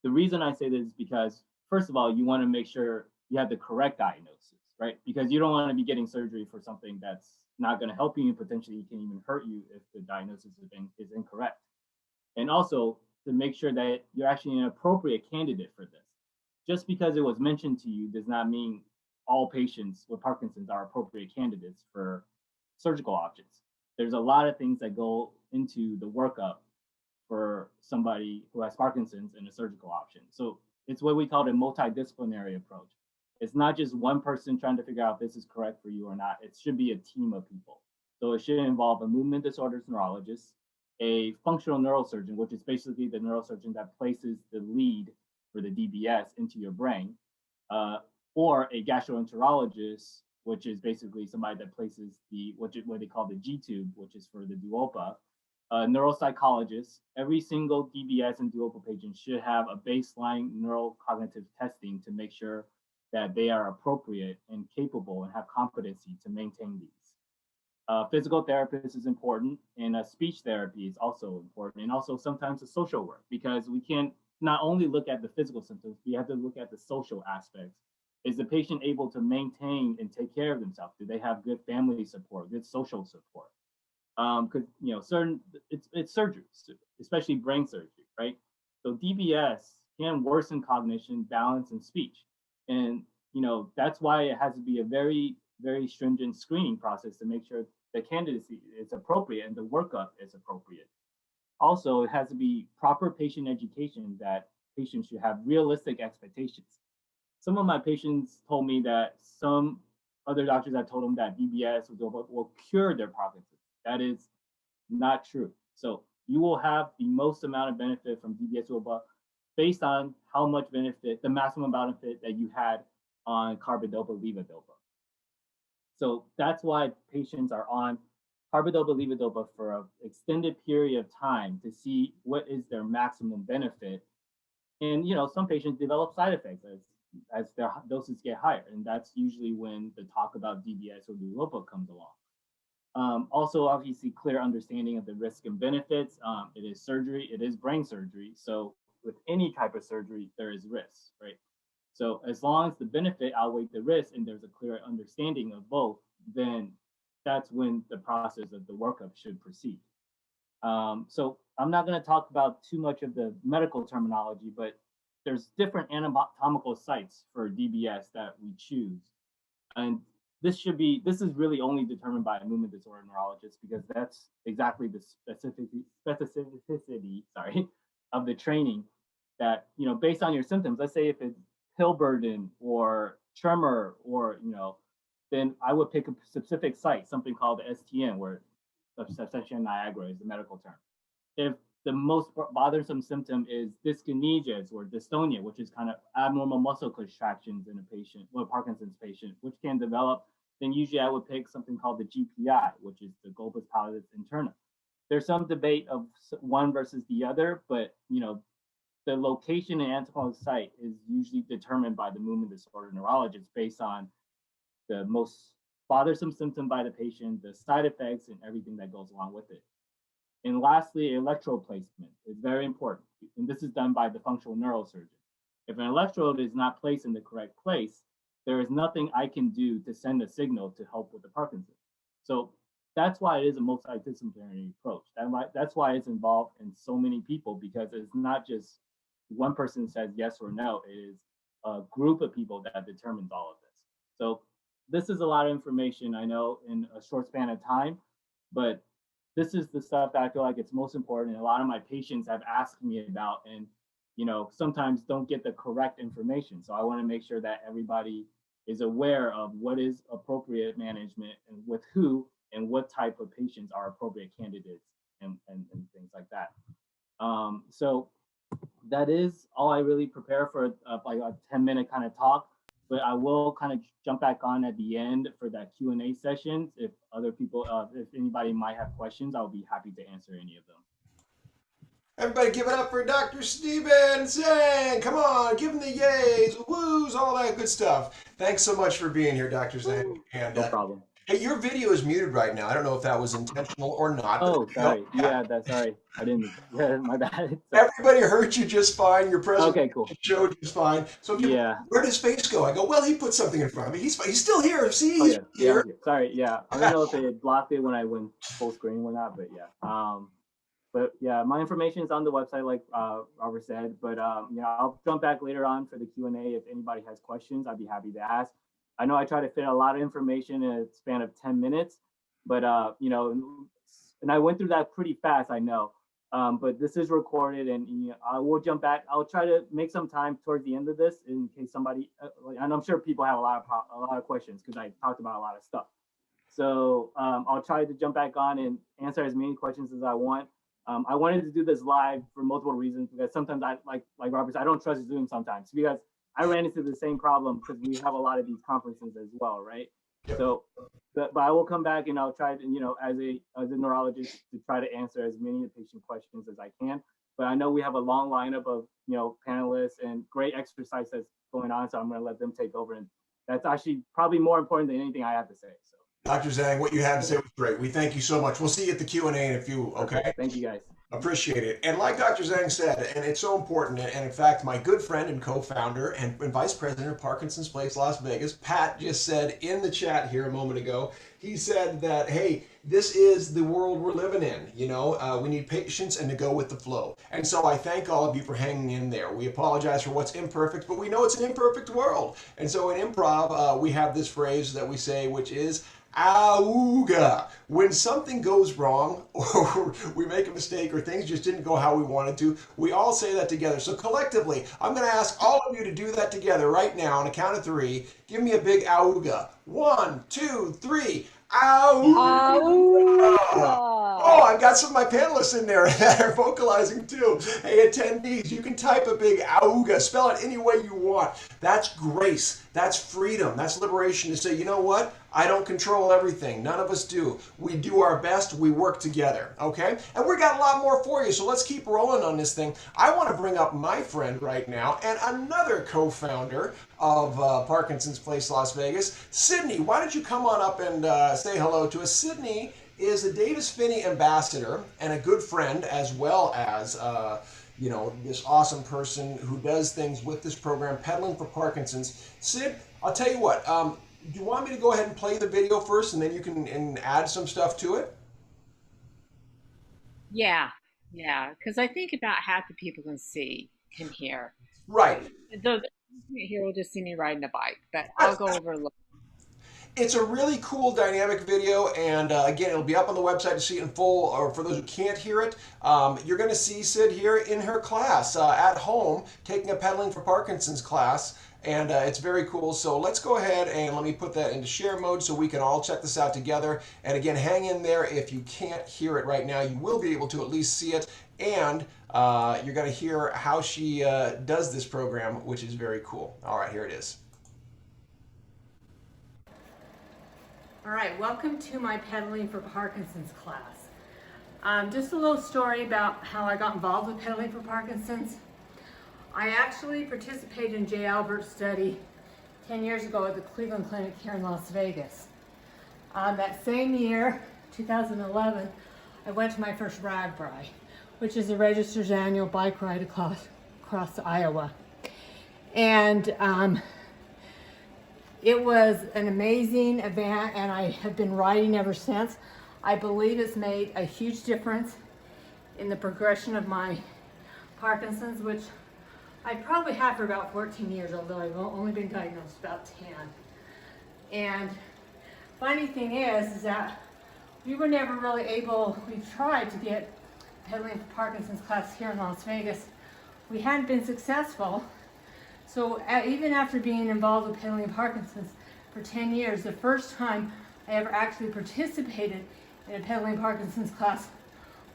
the reason I say this is because, first of all, you want to make sure you have the correct diagnosis, right? Because you don't want to be getting surgery for something that's not going to help you and potentially can even hurt you if the diagnosis is incorrect. And also to make sure that you're actually an appropriate candidate for this. Just because it was mentioned to you does not mean all patients with Parkinson's are appropriate candidates for surgical options. There's a lot of things that go into the workup for somebody who has Parkinson's and a surgical option. So it's what we call a multidisciplinary approach. It's not just one person trying to figure out if this is correct for you or not. It should be a team of people. So it should involve a movement disorders neurologist, a functional neurosurgeon, which is basically the neurosurgeon that places the lead for the DBS into your brain, or a gastroenterologist, which is basically somebody that places what they call the G tube, which is for the duopa, a neuropsychologist, every single DBS and doable patient should have a baseline neurocognitive testing to make sure that they are appropriate and capable and have competency to maintain these. Physical therapist is important, and speech therapy is also important, and also sometimes a social work, because we can't not only look at the physical symptoms, we have to look at the social aspects. Is the patient able to maintain and take care of themselves? Do they have good family support, good social support? Because it's surgery, especially brain surgery, right? So DBS can worsen cognition, balance, and speech, and that's why it has to be a very, very stringent screening process to make sure the candidacy is appropriate and the workup is appropriate. Also, it has to be proper patient education, that patients should have realistic expectations. Some of my patients told me that some other doctors have told them that DBS will cure their Parkinson's. That is not true. So you will have the most amount of benefit from DBS based on how much benefit, the maximum amount of benefit that you had on carbidopa levodopa. So that's why patients are on carbidopa levodopa for an extended period of time to see what is their maximum benefit. And some patients develop side effects as their doses get higher, and that's usually when the talk about DBS or Duopa comes along. Also, obviously, clear understanding of the risk and benefits. It is surgery, it is brain surgery. So with any type of surgery, there is risk, right? So as long as the benefit outweighs the risk and there's a clear understanding of both, then that's when the process of the workup should proceed. So I'm not going to talk about too much of the medical terminology, but there's different anatomical sites for DBS that we choose. And this is really only determined by a movement disorder neurologist, because that's exactly the specificity of the training that, based on your symptoms, let's say if it's pill burden or tremor or, then I would pick a specific site, something called the STN, where subsection Niagara is the medical term. If the most bothersome symptom is dyskinesias or dystonia, which is kind of abnormal muscle contractions in a patient, or a Parkinson's patient, which can develop, then usually I would pick something called the GPI, which is the globus pallidus interna. There's some debate of one versus the other, but the location and anatomical site is usually determined by the movement disorder neurologist based on the most bothersome symptom by the patient, the side effects, and everything that goes along with it. And lastly, electrode placement is very important. And this is done by the functional neurosurgeon. If an electrode is not placed in the correct place, there is nothing I can do to send a signal to help with the Parkinson. So that's why it is a multidisciplinary approach. That's why it's involved in so many people, because it's not just one person says yes or no. It is a group of people that determines all of this. So this is a lot of information, I know, in a short span of time, but this is the stuff that I feel like it's most important. And a lot of my patients have asked me about, and sometimes don't get the correct information. So I want to make sure that everybody is aware of what is appropriate management and with who and what type of patients are appropriate candidates and things like that. So that is all I really prepare for like a 10-minute kind of talk, but I will kind of jump back on at the end for that Q&A session. If other people, if anybody might have questions, I'll be happy to answer any of them. Everybody give it up for Dr. Stephen Zhang. Come on, give him the yays, woos, all that good stuff. Thanks so much for being here, Dr. Zhang. And, no problem. Hey, your video is muted right now. I don't know if that was intentional or not. Oh, sorry. Yeah, that's sorry. I didn't. Yeah, my bad. Everybody heard you just fine. Your presentation okay, cool. showed just fine. So yeah, where does his face go? I go, well, he put something in front of me. He's still here. See, he's here. Yeah, sorry. Yeah, I don't know if it blocked it when I went full screen or not, but yeah. But yeah, my information is on the website, like Robert said. But I'll jump back later on for the Q&A. If anybody has questions, I'd be happy to ask. I know I try to fit a lot of information in a span of 10 minutes, but and I went through that pretty fast, I know. But this is recorded, and I will jump back. I'll try to make some time towards the end of this in case somebody, and I'm sure people have a lot of questions because I talked about a lot of stuff. So I'll try to jump back on and answer as many questions as I want. I wanted to do this live for multiple reasons, because sometimes I, like Robert said, I don't trust Zoom sometimes, because I ran into the same problem because we have a lot of these conferences as well, right? So, but I will come back and I'll try to, as a neurologist, to try to answer as many of the patient questions as I can. But I know we have a long lineup of, panelists and great exercise that's going on. So I'm going to let them take over. And that's actually probably more important than anything I have to say. So, Dr. Zhang, what you had to say was great. We thank you so much. We'll see you at the Q&A in a few, okay? Thank you, guys. Appreciate it. And like Dr. Zhang said, and it's so important, and in fact, my good friend and co-founder and vice president of Parkinson's Place Las Vegas, Pat, just said in the chat here a moment ago, he said that, hey, this is the world we're living in. We need patience and to go with the flow. And so I thank all of you for hanging in there. We apologize for what's imperfect, but we know it's an imperfect world. And so in improv, we have this phrase that we say, which is, Oguh. When something goes wrong or we make a mistake or things just didn't go how we wanted to, we all say that together. So collectively, I'm going to ask all of you to do that together right now on a count of 3. Give me a big Oguh. 1, 2, 3. Oguh. Oh, I've got some of my panelists in there that are vocalizing too. Hey, attendees, you can type a big Oguh. Spell it any way you want. That's grace. That's freedom. That's liberation to say, you know what? I don't control everything. None of us do. We do our best. We work together. Okay? And we got a lot more for you, so let's keep rolling on this thing. I want to bring up my friend right now and another co-founder of Parkinson's Place Las Vegas, Cidney. Why don't you come on up and say hello to us? Cidney is a Davis Phinney Ambassador and a good friend, as well as this awesome person who does things with this program, Pedaling for Parkinson's. Sid, I'll tell you what, do you want me to go ahead and play the video first and then you can add some stuff to it? Yeah, because I think about half the people can hear. Right. Those here will just see me riding a bike, but I'll go over a look. It's a really cool dynamic video, and again, it'll be up on the website to see it in full, or for those who can't hear it, you're going to see Sid here in her class at home taking a Pedaling for Parkinson's class, and it's very cool. So let's go ahead and let me put that into share mode so we can all check this out together. And again, hang in there. If you can't hear it right now, you will be able to at least see it, and you're going to hear how she does this program, which is very cool. All right, here it is. All right, welcome to my Pedaling for Parkinson's class. Just a little story about how I got involved with Pedaling for Parkinson's. I actually participated in J. Albert's study 10 years ago at the Cleveland Clinic here in Las Vegas. That same year, 2011, I went to my first RAGBRAI, which is a registered annual bike ride across Iowa. And it was an amazing event, and I have been riding ever since. I believe it's made a huge difference in the progression of my Parkinson's, which I probably had for about 14 years, although I've only been diagnosed about 10. And funny thing is that we were never really able, we tried to get Pedaling for Parkinson's class here in Las Vegas. We hadn't been successful. So even after being involved with Pedaling Parkinson's for 10 years, the first time I ever actually participated in a Pedaling Parkinson's class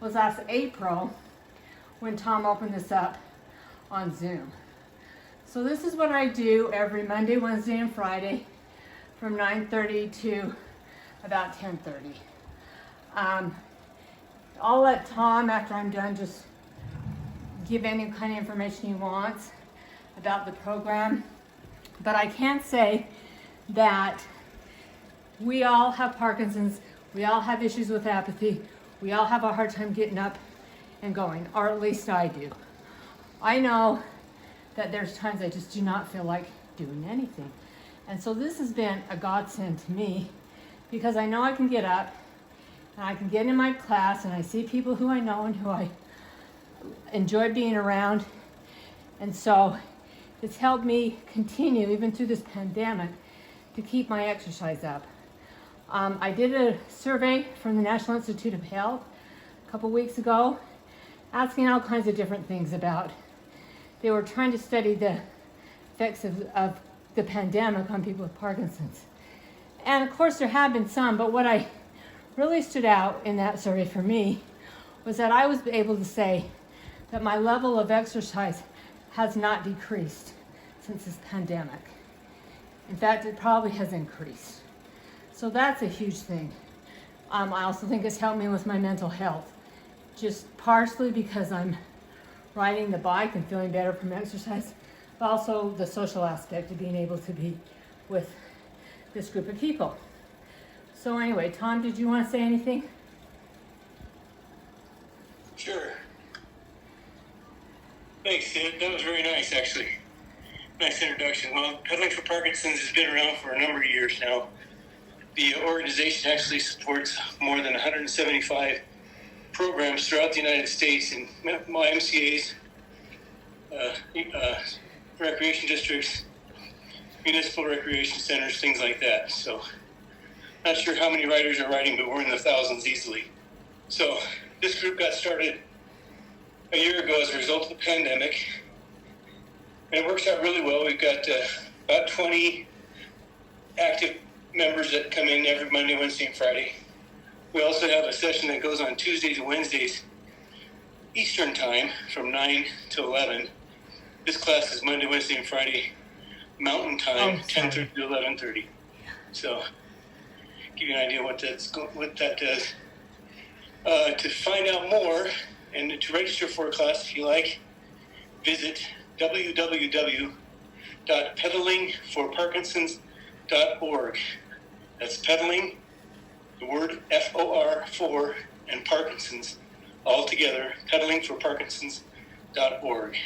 was last April when Tom opened this up on Zoom. So this is what I do every Monday, Wednesday, and Friday from 9:30 to about 10:30. I'll let Tom, after I'm done, just give any kind of information he wants about the program, but I can say that we all have Parkinson's, we all have issues with apathy, we all have a hard time getting up and going, or at least I do. I know that there's times I just do not feel like doing anything, and so this has been a godsend to me because I know I can get up and I can get in my class and I see people who I know and who I enjoy being around, and so it's helped me continue, even through this pandemic, to keep my exercise up. I did a survey from the National Institute of Health a couple weeks ago, asking all kinds of different things about. They were trying to study the effects of the pandemic on people with Parkinson's. And of course there have been some, but what I really stood out in that survey for me was that I was able to say that my level of exercise has not decreased since this pandemic. In fact, it probably has increased. So that's a huge thing. I also think it's helped me with my mental health, just partially because I'm riding the bike and feeling better from exercise, but also the social aspect of being able to be with this group of people. So anyway, Tom, did you want to say anything? Sure. Thanks, Sid. That was very nice, actually. Nice introduction. Well, Pedaling for Parkinson's has been around for a number of years now. The organization actually supports more than 175 programs throughout the United States in YMCAs, recreation districts, municipal recreation centers, things like that. So, not sure how many riders are riding, but we're in the thousands easily. So, this group got started a year ago as a result of the pandemic, and it works out really well. We've got about 20 active members that come in every Monday, Wednesday, and Friday. We also have a session that goes on Tuesdays and Wednesdays Eastern time from 9 to 11. This class is Monday, Wednesday, and Friday Mountain time, 10:30 to 11:30. So, give you an idea what that does. To find out more and to register for a class if you like, visit www.pedalingforparkinsons.org. That's pedaling, the word FOR, and Parkinson's, all together, pedalingforparkinsons.org.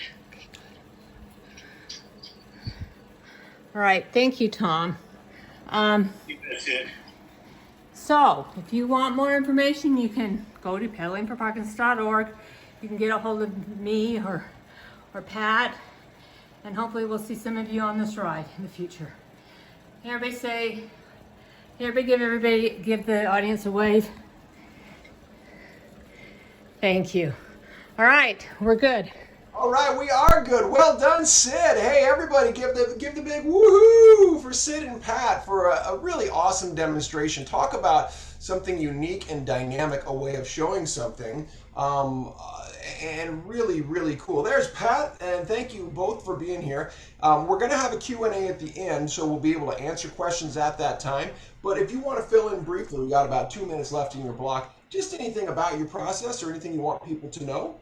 All right, thank you, Tom. That's it. So, if you want more information, you can go to pedalingforparkinsons.org. You can get a hold of me or Pat, and hopefully we'll see some of you on this ride in the future. Everybody give the audience a wave. Thank you. All right, we're good. All right, we are good. Well done, Sid. Hey, everybody, give the big woohoo for Sid and Pat for a really awesome demonstration. Talk about something unique and dynamic, a way of showing something, and really, really cool. There's Pat, and thank you both for being here. We're going to have a Q&A at the end, so we'll be able to answer questions at that time. But if you want to fill in briefly, we got about 2 minutes left in your block. Just anything about your process or anything you want people to know?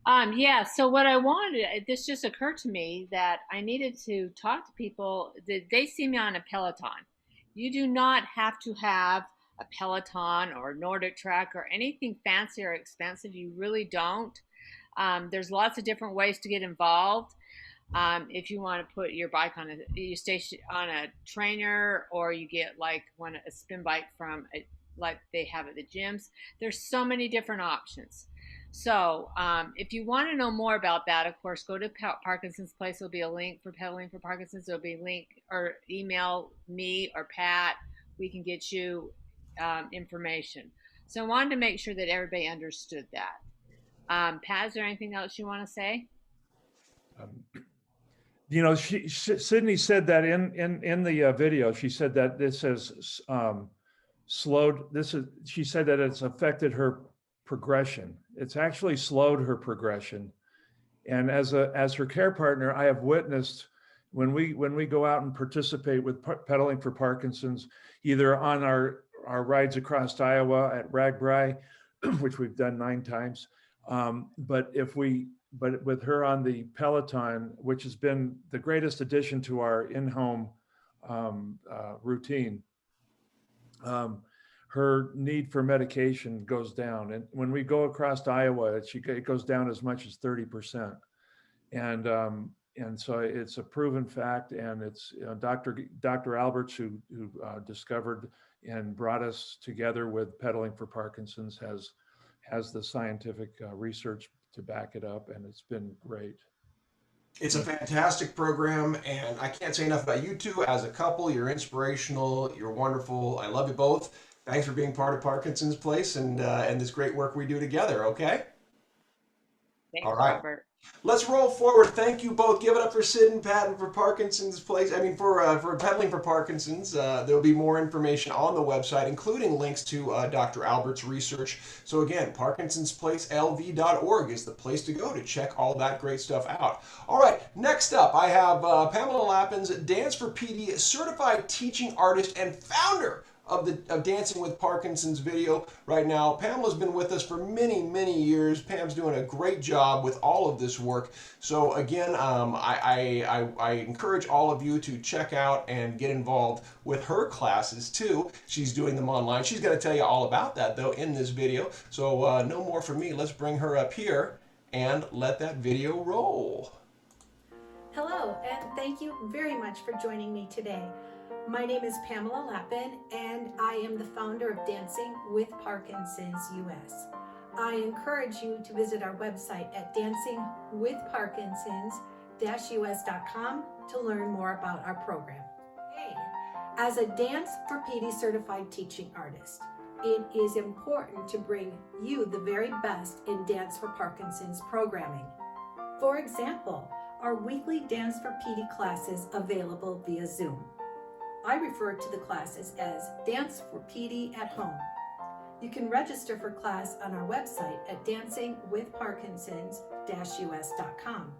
Yeah, so what I wanted, this just occurred to me that I needed to talk to people. They see me on a Peloton. You do not have to have a Peloton or Nordic Trek or anything fancy or expensive. You really don't. There's lots of different ways to get involved. If you want to put your bike on you station on a trainer, or you get like a spin bike from like they have at the gyms. There's so many different options. So if you want to know more about that, of course, go to Parkinson's Place. There'll be a link for Pedaling for Parkinson's. There'll be a link, or email me or Pat. We can get you information. So I wanted to make sure that everybody understood that. Pat, is there anything else you want to say? You know, Cidney said that in the video. She said that this has slowed. She said that it's affected her progression. It's actually slowed her progression. And as her care partner, I have witnessed when we go out and participate with Pedaling for Parkinson's, either on our rides across Iowa at RAGBRAI, which we've done 9 times, but with her on the Peloton, which has been the greatest addition to our in-home routine, her need for medication goes down. And when we go across Iowa, it goes down as much as 30%. And so it's a proven fact, and it's Dr. Alberts, who discovered and brought us together with Pedaling for Parkinson's, has the scientific research to back it up, and it's been great. It's a fantastic program, and I can't say enough about you two as a couple. You're inspirational. You're wonderful. I love you both. Thanks for being part of Parkinson's Place and this great work we do together. Okay. Thanks, All right. Robert. Let's roll forward. Thank you both. Give it up for Sid and Pat and for Parkinson's place. I mean, for peddling for Parkinson's. There'll be more information on the website, including links to Dr. Albert's research. So again, Parkinson'sPlaceLV.org is the place to go to check all that great stuff out. All right, next up, I have Pamela Lappen's Dance for PD certified teaching artist and founder of Dancing with Parkinson's video right now. Pamela's been with us for many, many years. Pam's doing a great job with all of this work. So again, I encourage all of you to check out and get involved with her classes too. She's doing them online. She's going to tell you all about that though in this video. So no more from me. Let's bring her up here and let that video roll. Hello, and thank you very much for joining me today. My name is Pamela Lappen, and I am the founder of Dancing with Parkinson's US. I encourage you to visit our website at dancingwithparkinsons-us.com to learn more about our program. Hey, as a Dance for PD certified teaching artist, it is important to bring you the very best in Dance for Parkinson's programming. For example, our weekly Dance for PD classes available via Zoom. I refer to the classes as Dance for PD at Home. You can register for class on our website at dancingwithparkinsons-us.com.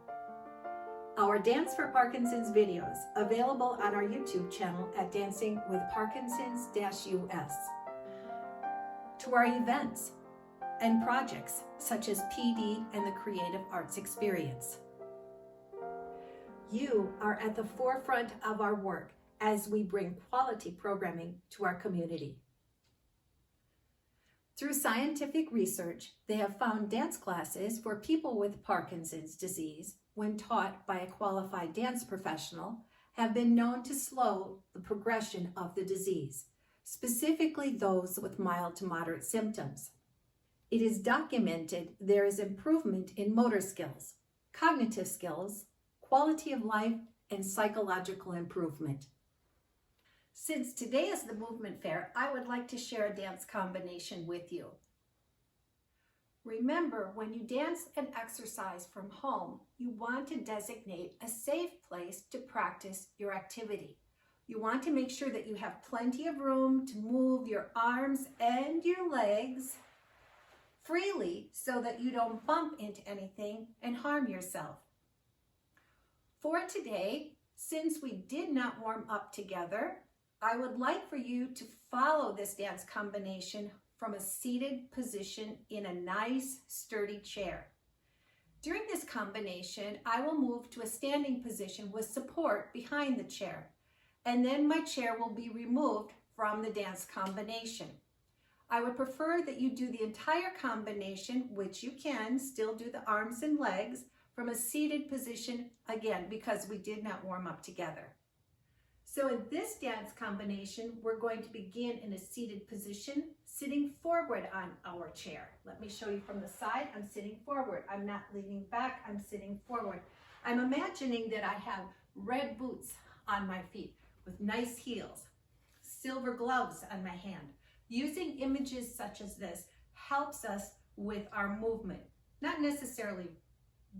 Our Dance for Parkinson's videos available on our YouTube channel at Dancing with Parkinsons-US. To our events and projects such as PD and the Creative Arts Experience. You are at the forefront of our work as we bring quality programming to our community. Through scientific research, they have found dance classes for people with Parkinson's disease, when taught by a qualified dance professional, have been known to slow the progression of the disease, specifically those with mild to moderate symptoms. It is documented there is improvement in motor skills, cognitive skills, quality of life, and psychological improvement. Since today is the movement fair, I would like to share a dance combination with you. Remember, when you dance and exercise from home, you want to designate a safe place to practice your activity. You want to make sure that you have plenty of room to move your arms and your legs freely so that you don't bump into anything and harm yourself. For today, since we did not warm up together, I would like for you to follow this dance combination from a seated position in a nice, sturdy chair. During this combination, I will move to a standing position with support behind the chair, and then my chair will be removed from the dance combination. I would prefer that you do the entire combination, which you can still do the arms and legs, from a seated position, again, because we did not warm up together. So in this dance combination, we're going to begin in a seated position, sitting forward on our chair. Let me show you from the side. I'm sitting forward. I'm not leaning back. I'm sitting forward. I'm imagining that I have red boots on my feet with nice heels, silver gloves on my hand. Using images such as this helps us with our movement. Not necessarily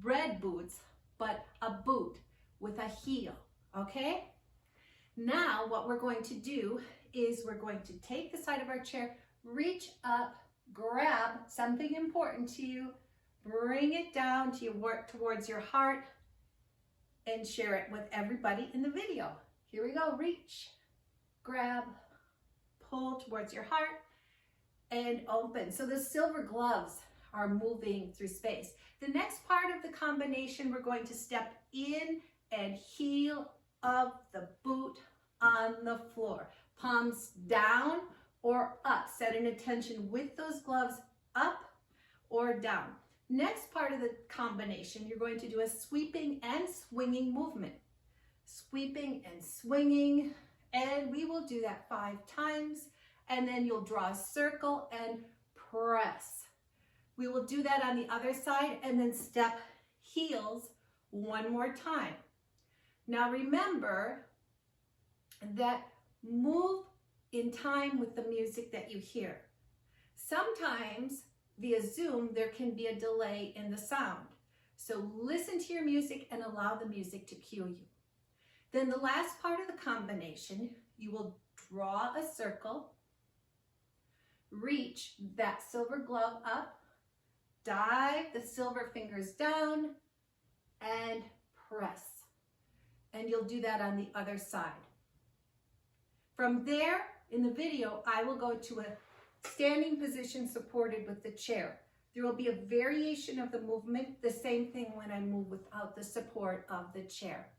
red boots, but a boot with a heel, okay? Now what we're going to do is we're going to take the side of our chair, reach up, grab something important to you, bring it down to towards your heart, and share it with everybody in the video. Here we go, reach, grab, pull towards your heart, and open. So the silver gloves are moving through space. The next part of the combination, we're going to step in and heel of the boot on the floor. Palms down or up. Set an intention with those gloves up or down. Next part of the combination, you're going to do a sweeping and swinging movement. Sweeping and swinging, and we will do that 5 times, and then you'll draw a circle and press. We will do that on the other side and then step heels 1 more time. Now remember that move in time with the music that you hear. Sometimes via Zoom there can be a delay in the sound. So listen to your music and allow the music to cue you. Then the last part of the combination, you will draw a circle, reach that silver glove up, dive the silver fingers down, and press. And you'll do that on the other side. From there, in the video, I will go to a standing position supported with the chair. There will be a variation of the movement, the same thing when I move without the support of the chair.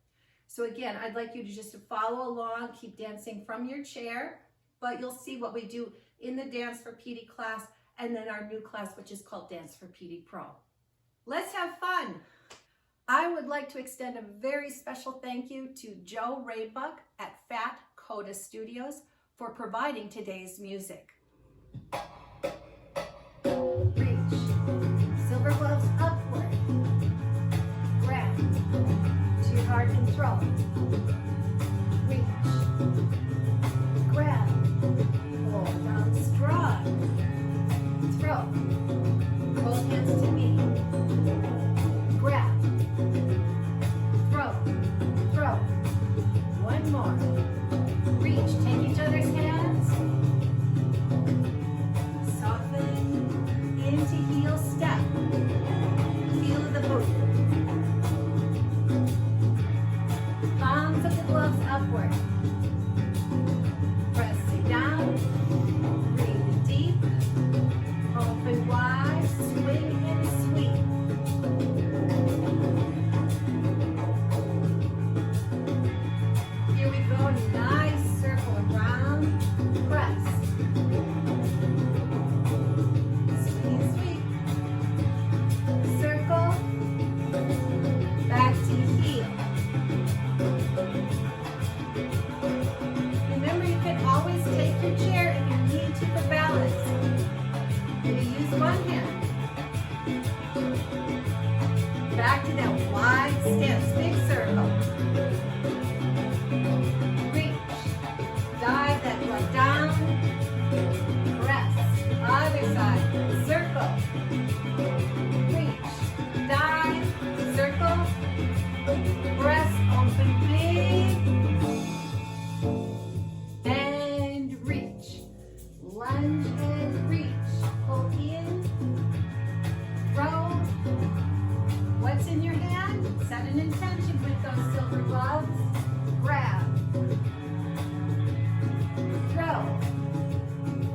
So again, I'd like you to just follow along, keep dancing from your chair, but you'll see what we do in the Dance for PD class and then our new class, which is called Dance for PD Pro. Let's have fun. I would like to extend a very special thank you to Joe Raybuck at Fat Coda Studios for providing today's music. Reach, silver gloves upward, grab to your heart and throw. Reach, grab, hold down strong, throw, both hands to me, grab, throw, throw, one more, reach, take each other's hands, soften into heel step, heel of the boot, palms of the gloves upward, pressing down, breathe deep, open wide, swing and sweep. Here we go, nice circle around, press. Swing and sweep. Circle, back to heel. Remember, you can always take your chair if you need to for balance. Maybe use one hand. Back to that wide stance, big circle. Reach, dive that glove down, press, other side, circle. Reach, dive, circle, press, open big, and reach. Lunge and reach, pull in, throw. What's in your hand? Set an intention with those silver gloves. Grab, throw,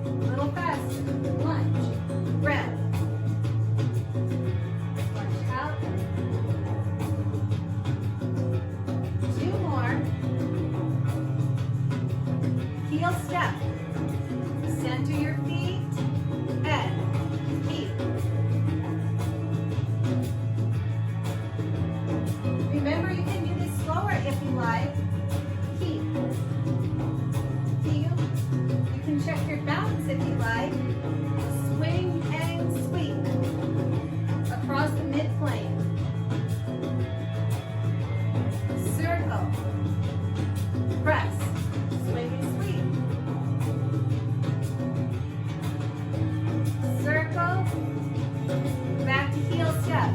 a little faster, lunge, grab, lunge out, 2 more, heel step, center your feet, and heel. Remember, you can do this slower if you like. Heel, heel. You can check your balance if you like. Swing and sweep across the midplane. Circle, press, swing and sweep. Circle, back to heel step.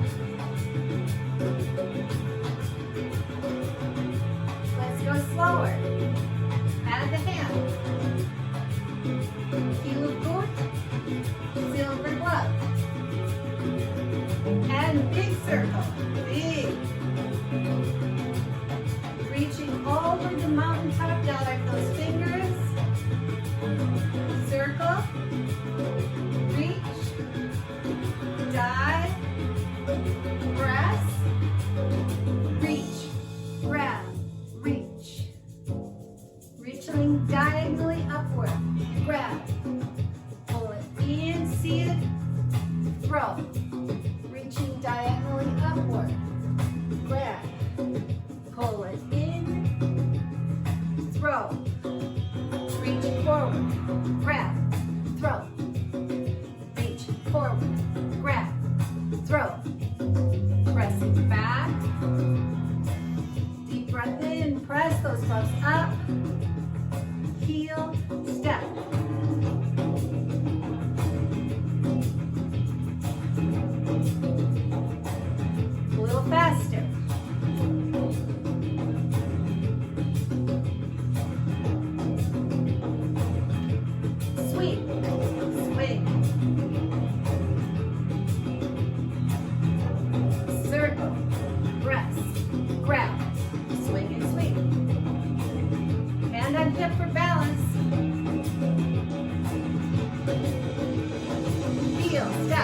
Let's go slower. Add the hand. Heel of boot, silver glove. And big circle, big. Reaching over the mountaintop, direct those fingers. Circle, reach, dive, press, reach, grab, reach. Reaching diagonally upward, grab, pull it in, see it, throw. Reaching diagonally upward, grab, pull it in, throw. Reach forward, grab, throw. Reach forward, grab, throw. Pressing back. Deep breath in, press those gloves up. Heel, step.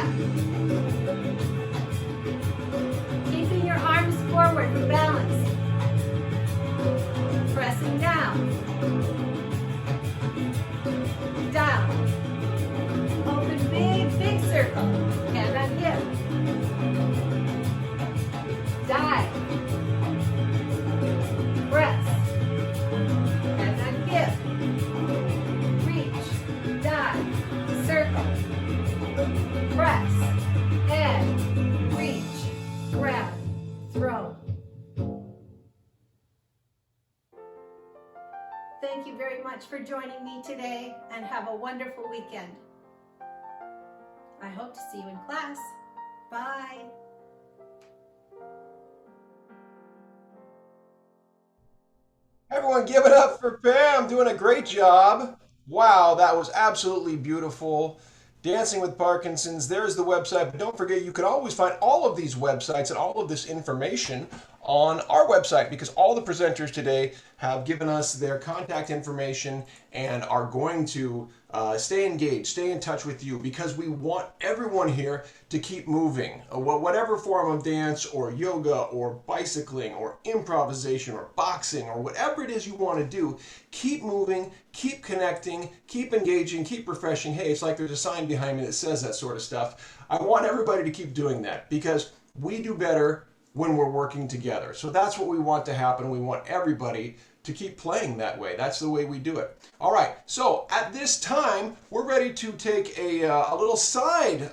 breath. Keeping your arms forward for balance. Pressing down. Down. Open big circle. Hand on hip. Dive. Press. Hand on hip. Reach. Dive. Circle. Press. And reach. Grab. Throw. Thank you very much for joining me today, and have a wonderful weekend. I hope to see you in class. Bye. Everyone give it up for Pam, doing a great job. Wow, that was absolutely beautiful. Dancing with Parkinson's, there's the website, but don't forget you can always find all of these websites and all of this information on our website, because all the presenters today have given us their contact information and are going to stay engaged, stay in touch with you, because we want everyone here to keep moving. Whatever form of dance or yoga or bicycling or improvisation or boxing or whatever it is you want to do, keep moving, keep connecting, keep engaging, keep refreshing. Hey, it's like there's a sign behind me that says that sort of stuff. I want everybody to keep doing that, because we do better when we're working together. So that's what we want to happen. We want everybody to keep playing that way. That's the way we do it. All right, so at this time, we're ready to take a little side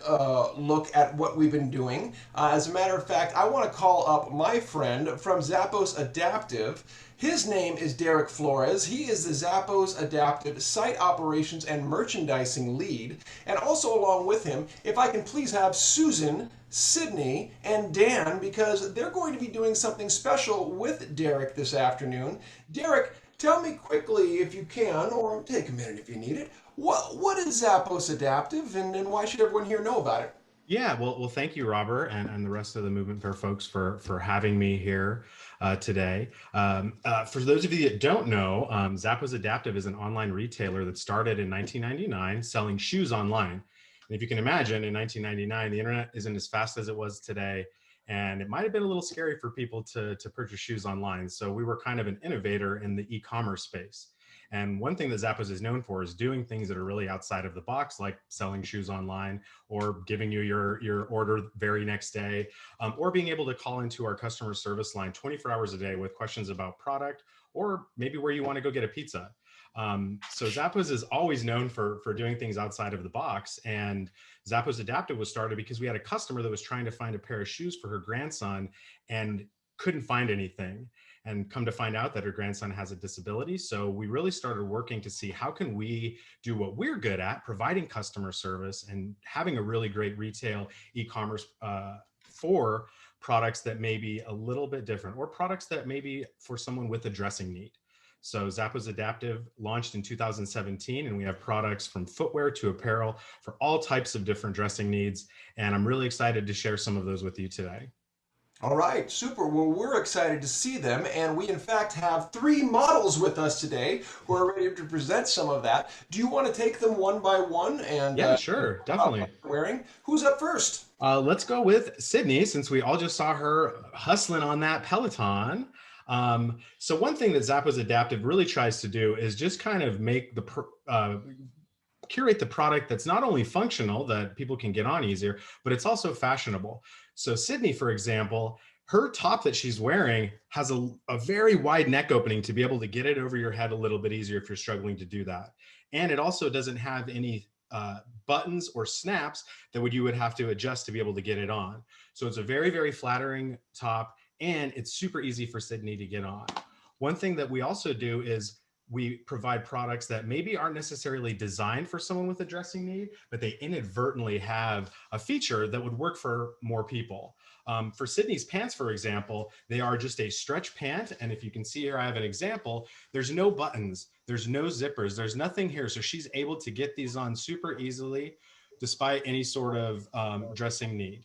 look at what we've been doing. As a matter of fact, I want to call up my friend from Zappos Adaptive. His name is Derek Flores. He is the Zappos Adaptive Site Operations and Merchandising Lead. And also along with him, if I can please have Susan, Cidney, and Dan, because they're going to be doing something special with Derek this afternoon. Derek, tell me quickly if you can, or take a minute if you need it, what is Zappos Adaptive, and why should everyone here know about it? Yeah, well, thank you, Robert, and the rest of the Movement Fair folks for having me here today. For those of you that don't know, Zappos Adaptive is an online retailer that started in 1999 selling shoes online. And if you can imagine, in 1999, the internet isn't as fast as it was today, and it might have been a little scary for people to purchase shoes online. So we were kind of an innovator in the e-commerce space. And one thing that Zappos is known for is doing things that are really outside of the box, like selling shoes online or giving you your order very next day, or being able to call into our customer service line 24 hours a day with questions about product, or maybe where you want to go get a pizza. So Zappos is always known for doing things outside of the box. And Zappos Adaptive was started because we had a customer that was trying to find a pair of shoes for her grandson and couldn't find anything. And come to find out that her grandson has a disability. So we really started working to see how can we do what we're good at, providing customer service and having a really great retail e-commerce for products that may be a little bit different, or products that may be for someone with a dressing need. So Zappos Adaptive launched in 2017, and we have products from footwear to apparel for all types of different dressing needs. And I'm really excited to share some of those with you today. All right, super. Well, we're excited to see them, and we in fact have 3 models with us today who are ready to present some of that. Do you want to take them one by one? And yeah, sure, definitely. Wearing. Who's up first? Let's go with Cidney, since we all just saw her hustling on that Peloton. So one thing that Zappos Adaptive really tries to do is just kind of make the curate the product that's not only functional, that people can get on easier, but it's also fashionable. So Cidney, for example, her top that she's wearing has a very wide neck opening to be able to get it over your head a little bit easier if you're struggling to do that. And it also doesn't have any buttons or snaps that you would have to adjust to be able to get it on. So it's a very, very flattering top, and it's super easy for Cidney to get on. One thing that we also do is we provide products that maybe aren't necessarily designed for someone with a dressing need, but they inadvertently have a feature that would work for more people. For Cidney's pants, for example, they are just a stretch pant. And if you can see here, I have an example. There's no buttons, there's no zippers, there's nothing here. So she's able to get these on super easily despite any sort of dressing need.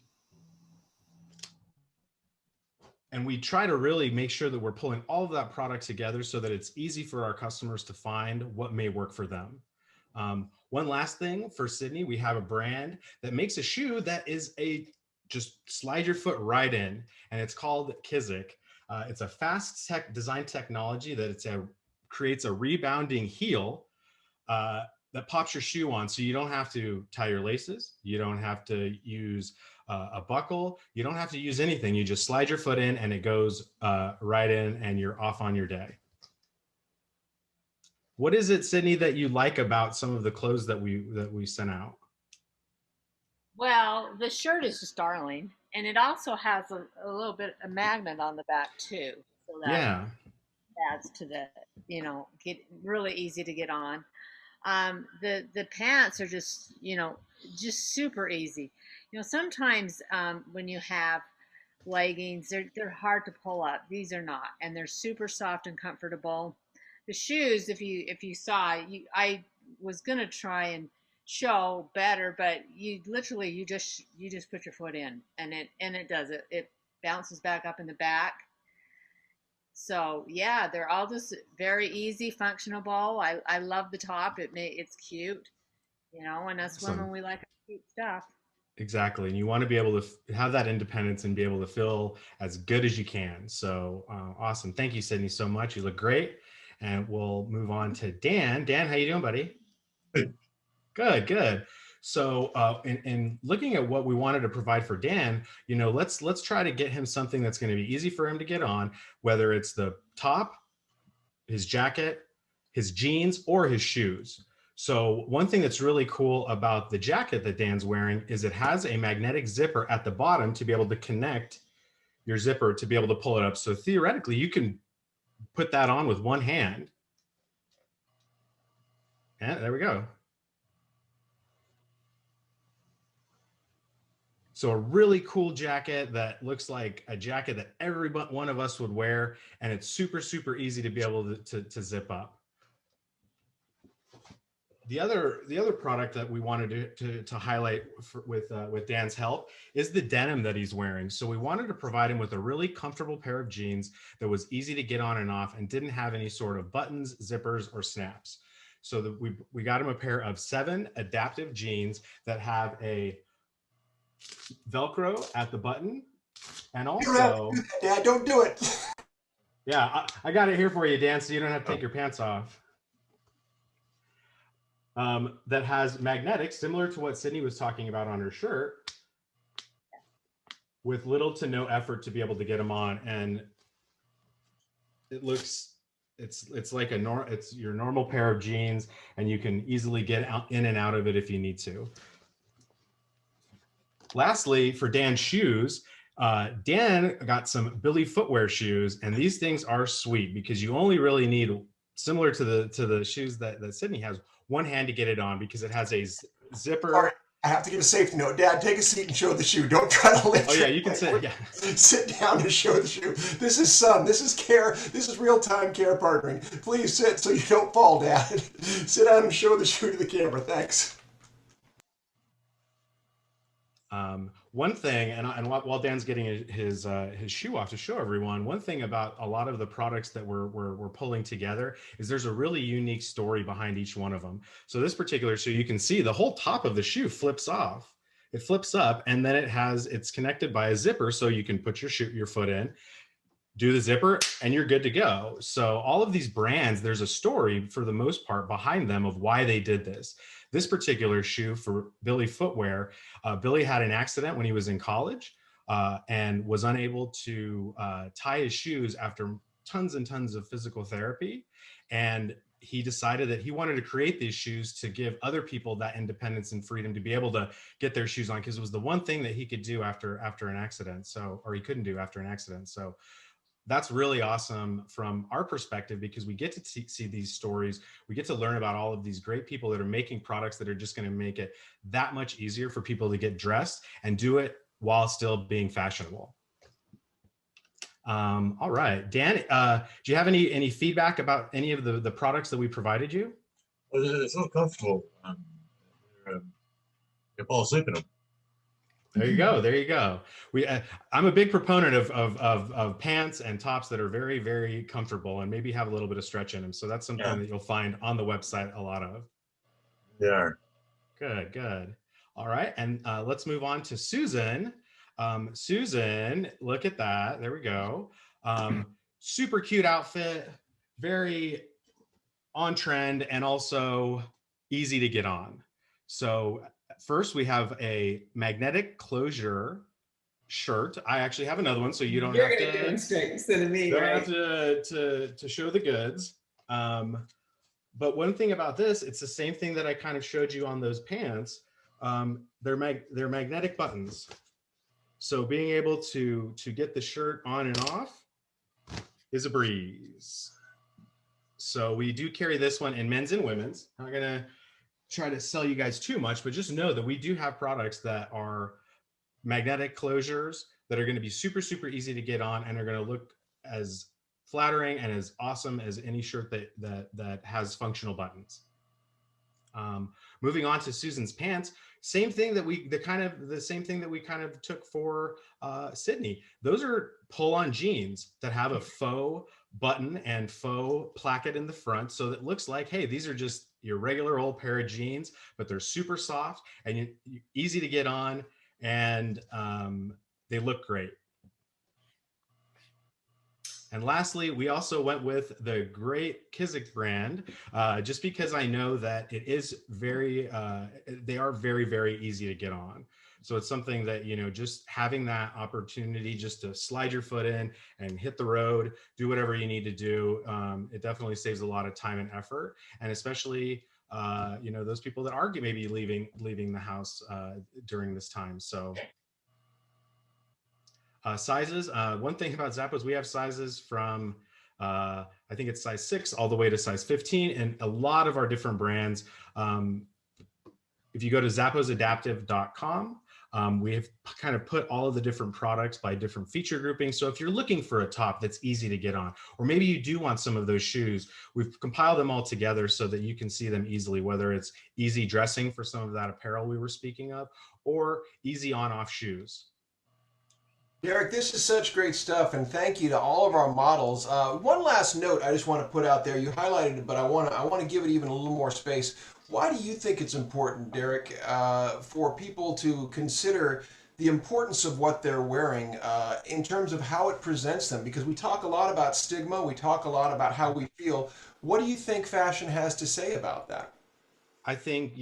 And we try to really make sure that we're pulling all of that product together so that it's easy for our customers to find what may work for them. One last thing for Cidney, we have a brand that makes a shoe that is just slide your foot right in, and it's called Kizik. It's a fast design technology that creates a rebounding heel that pops your shoe on, so you don't have to tie your laces, you don't have to use a buckle, you don't have to use anything. You just slide your foot in and it goes right in and you're off on your day. What is it, Cidney, that you like about some of the clothes that we sent out? Well, the shirt is just darling, and it also has a little bit a magnet on the back too, so that Yeah. adds to the get really easy to get on. The pants are just just super easy. Sometimes when you have leggings, they're hard to pull up. These are not, and they're super soft and comfortable. The shoes, if you saw, I was gonna try and show better, but you just put your foot in, and it does it. It bounces back up in the back. So yeah, they're all just very easy, functionable. I love the top. It's cute, and us Awesome. women, we like cute stuff. Exactly. And you want to be able to have that independence and be able to feel as good as you can. So awesome. Thank you, Cidney, so much. You look great. And we'll move on to Dan. Dan, how you doing, buddy? Good, good. So in looking at what we wanted to provide for Dan, let's try to get him something that's going to be easy for him to get on, whether it's the top, his jacket, his jeans, or his shoes. So one thing that's really cool about the jacket that Dan's wearing is it has a magnetic zipper at the bottom to be able to connect your zipper to be able to pull it up. So theoretically, you can put that on with one hand. And there we go. So a really cool jacket that looks like a jacket that every one of us would wear, and it's super, super easy to be able to zip up. The other product that we wanted to highlight with Dan's help is the denim that he's wearing. So we wanted to provide him with a really comfortable pair of jeans that was easy to get on and off and didn't have any sort of buttons, zippers, or snaps. So we got him a pair of 7 adaptive jeans that have a Velcro at the button, and also Dad, don't do it. Yeah, I got it here for you, Dan, so you don't have to take your pants off. That has magnetics, similar to what Cidney was talking about on her shirt, with little to no effort to be able to get them on. And it looks, it's like it's your normal pair of jeans, and you can easily get in and out of it if you need to. Lastly, for Dan's shoes, Dan got some Billy footwear shoes, and these things are sweet because you only really need, similar to the shoes that Cidney has, one hand to get it on because it has a zipper. Sorry, I have to give a safety note. Dad, take a seat and show the shoe. Don't try to lift. Oh yeah, you can sit. Yeah, sit down to show the shoe. This is This is care. This is real-time care partnering. Please sit so you don't fall, Dad. Sit down and show the shoe to the camera. Thanks. One thing, and while Dan's getting his shoe off to show everyone, one thing about a lot of the products that we're pulling together is there's a really unique story behind each one of them. So this particular shoe, you can see the whole top of the shoe flips off. It flips up, and then it's connected by a zipper, so you can put your foot in, do the zipper, and you're good to go. So all of these brands, there's a story for the most part behind them of why they did this. This particular shoe for Billy footwear, Billy had an accident when he was in college and was unable to tie his shoes after tons and tons of physical therapy. And he decided that he wanted to create these shoes to give other people that independence and freedom to be able to get their shoes on, because it was the one thing that he could do after an accident. Or he couldn't do after an accident. So that's really awesome from our perspective, because we get to see these stories. We get to learn about all of these great people that are making products that are just going to make it that much easier for people to get dressed and do it while still being fashionable. All right, Dan, do you have any feedback about any of the products that we provided you? Well, they're so comfortable. You fall asleep in them. There you go. There you go. I'm a big proponent of pants and tops that are very, very comfortable and maybe have a little bit of stretch in them. So that's something that you'll find on the website a lot of. They are. Good, good. All right, and let's move on to Susan. Susan, look at that. There we go. Super cute outfit, very on trend, and also easy to get on. So first we have a magnetic closure shirt. I actually have another one, so you don't You're have gonna to demonstrate instead of me, don't right? have to show the goods. But one thing about this, it's the same thing that I kind of showed you on those pants. They're magnetic buttons. So being able to get the shirt on and off is a breeze. So we do carry this one in men's and women's. I'm not gonna try to sell you guys too much, but just know that we do have products that are magnetic closures that are going to be super, super easy to get on and are going to look as flattering and as awesome as any shirt that has functional buttons. Moving on to Susan's pants, same thing that the same thing that we kind of took for Cidney. Those are pull-on jeans that have a faux button and faux placket in the front, so that it looks like, hey, these are just your regular old pair of jeans, but they're super soft and easy to get on, and they look great. And lastly, we also went with the great Kizik brand, just because I know that it is they are very, very easy to get on. So it's something that, just having that opportunity just to slide your foot in and hit the road, do whatever you need to do. It definitely saves a lot of time and effort. And especially, those people that are maybe leaving the house during this time. So sizes. One thing about Zappos, we have sizes from, I think it's size 6 all the way to size 15, and a lot of our different brands. If you go to zapposadaptive.com, we have kind of put all of the different products by different feature groupings. So if you're looking for a top that's easy to get on, or maybe you do want some of those shoes, we've compiled them all together so that you can see them easily, whether it's easy dressing for some of that apparel we were speaking of, or easy on-off shoes. Derek, this is such great stuff, and thank you to all of our models. One last note I just want to put out there. You highlighted it, but I want to give it even a little more space. Why do you think it's important, Derek, for people to consider the importance of what they're wearing in terms of how it presents them? Because we talk a lot about stigma, we talk a lot about how we feel. What do you think fashion has to say about that? I think,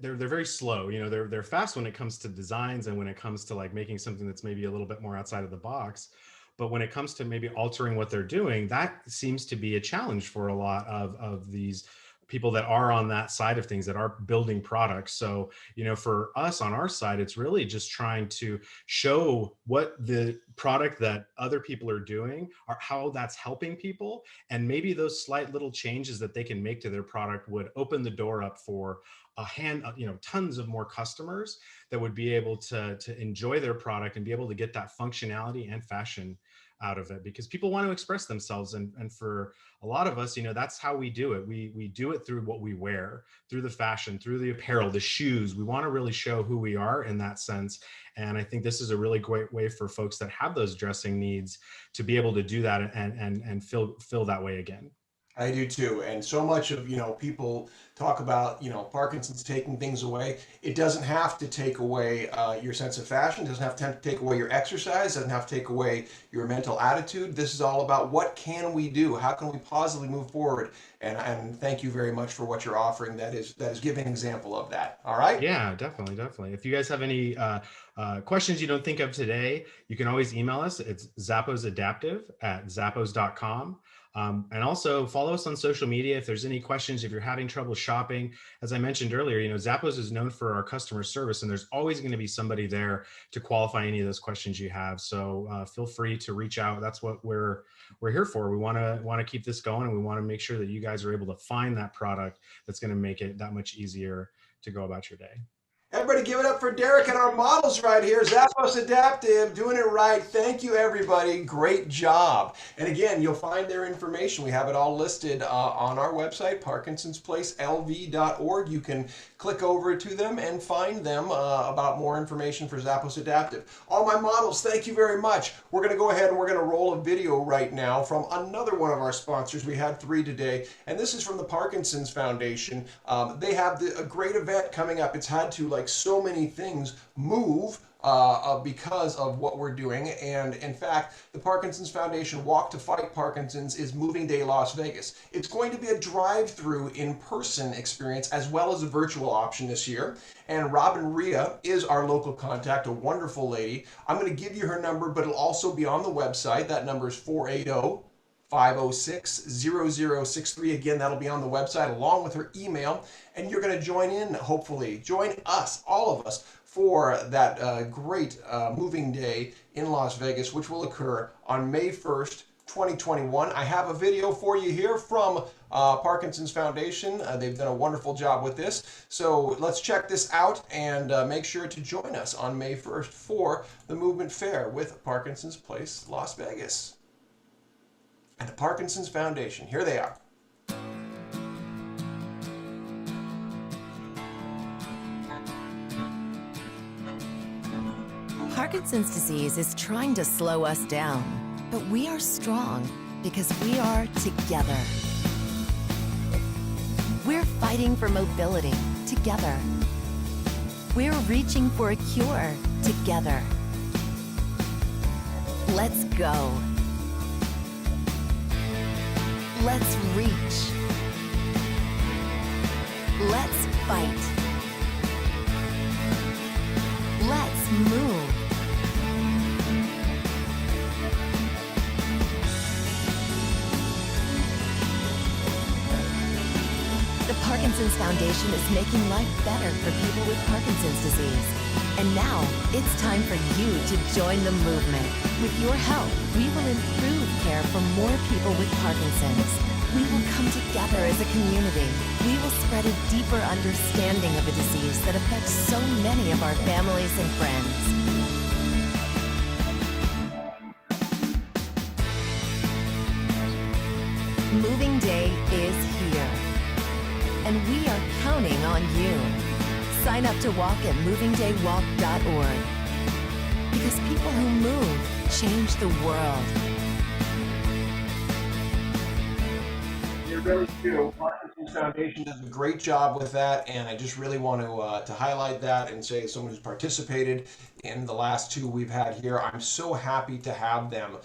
they're very slow. They're fast when it comes to designs and when it comes to like making something that's maybe a little bit more outside of the box. But when it comes to maybe altering what they're doing, that seems to be a challenge for a lot of these people that are on that side of things, that are building products. So, for us on our side, it's really just trying to show what the product that other people are doing, or how that's helping people. And maybe those slight little changes that they can make to their product would open the door up for tons of more customers that would be able to enjoy their product and be able to get that functionality and fashion out of it, because people want to express themselves. And for a lot of us, that's how we do it. We do it through what we wear, through the fashion, through the apparel, the shoes. We want to really show who we are in that sense. And I think this is a really great way for folks that have those dressing needs to be able to do that and feel that way again. I do too. And so much of, people talk about, Parkinson's taking things away. It doesn't have to take away your sense of fashion. It doesn't have to take away your exercise. It doesn't have to take away your mental attitude. This is all about what can we do? How can we positively move forward? And thank you very much for what you're offering. That is giving an example of that. All right? Yeah, definitely. If you guys have any questions you don't think of today, you can always email us. It's zapposadaptive@zappos.com. And also follow us on social media if there's any questions, if you're having trouble shopping. As I mentioned earlier, Zappos is known for our customer service, and there's always going to be somebody there to qualify any of those questions you have. So feel free to reach out. That's what we're here for. We want to keep this going, and we want to make sure that you guys are able to find that product that's going to make it that much easier to go about your day. Everybody give it up for Derek and our models right here. Zappos Adaptive, doing it right. Thank you, everybody. Great job. And again, you'll find their information. We have it all listed on our website, parkinsonsplacelv.org. You can click over to them and find them about more information for Zappos Adaptive. All my models, thank you very much. We're going to go ahead and we're going to roll a video right now from another one of our sponsors. We had 3 today, and this is from the Parkinson's Foundation. They have a great event coming up. It's had to, like so many things, move because of what we're doing. And in fact, the Parkinson's Foundation Walk to Fight Parkinson's is Moving Day Las Vegas. It's going to be a drive-through in-person experience as well as a virtual option this year. And Robin Rhea is our local contact, a wonderful lady. I'm going to give you her number, but it'll also be on the website. That number is 480-506-0063. Again, that'll be on the website along with her email. And you're going to join in, hopefully, join us, all of us, for that great moving day in Las Vegas, which will occur on May 1st, 2021. I have a video for you here from Parkinson's Foundation. They've done a wonderful job with this. So let's check this out and make sure to join us on May 1st for the Movement Fair with Parkinson's Place, Las Vegas. And the Parkinson's Foundation, here they are. Parkinson's disease is trying to slow us down, but we are strong because we are together. We're fighting for mobility together. We're reaching for a cure together. Let's go. Let's reach. Let's fight. Let's move. The Parkinson's Foundation is making life better for people with Parkinson's disease. And now, it's time for you to join the movement. With your help, we will improve care for more people with Parkinson's. We will come together as a community. We will spread a deeper understanding of a disease that affects so many of our families and friends. Moving Day is here, and we are counting on you. Sign up to walk at movingdaywalk.org, because people who move change the world. You really do. Parkinson's Foundation does a great job with that, and I just really want to highlight that and say, as someone who's participated in the last 2 we've had here, I'm so happy to have them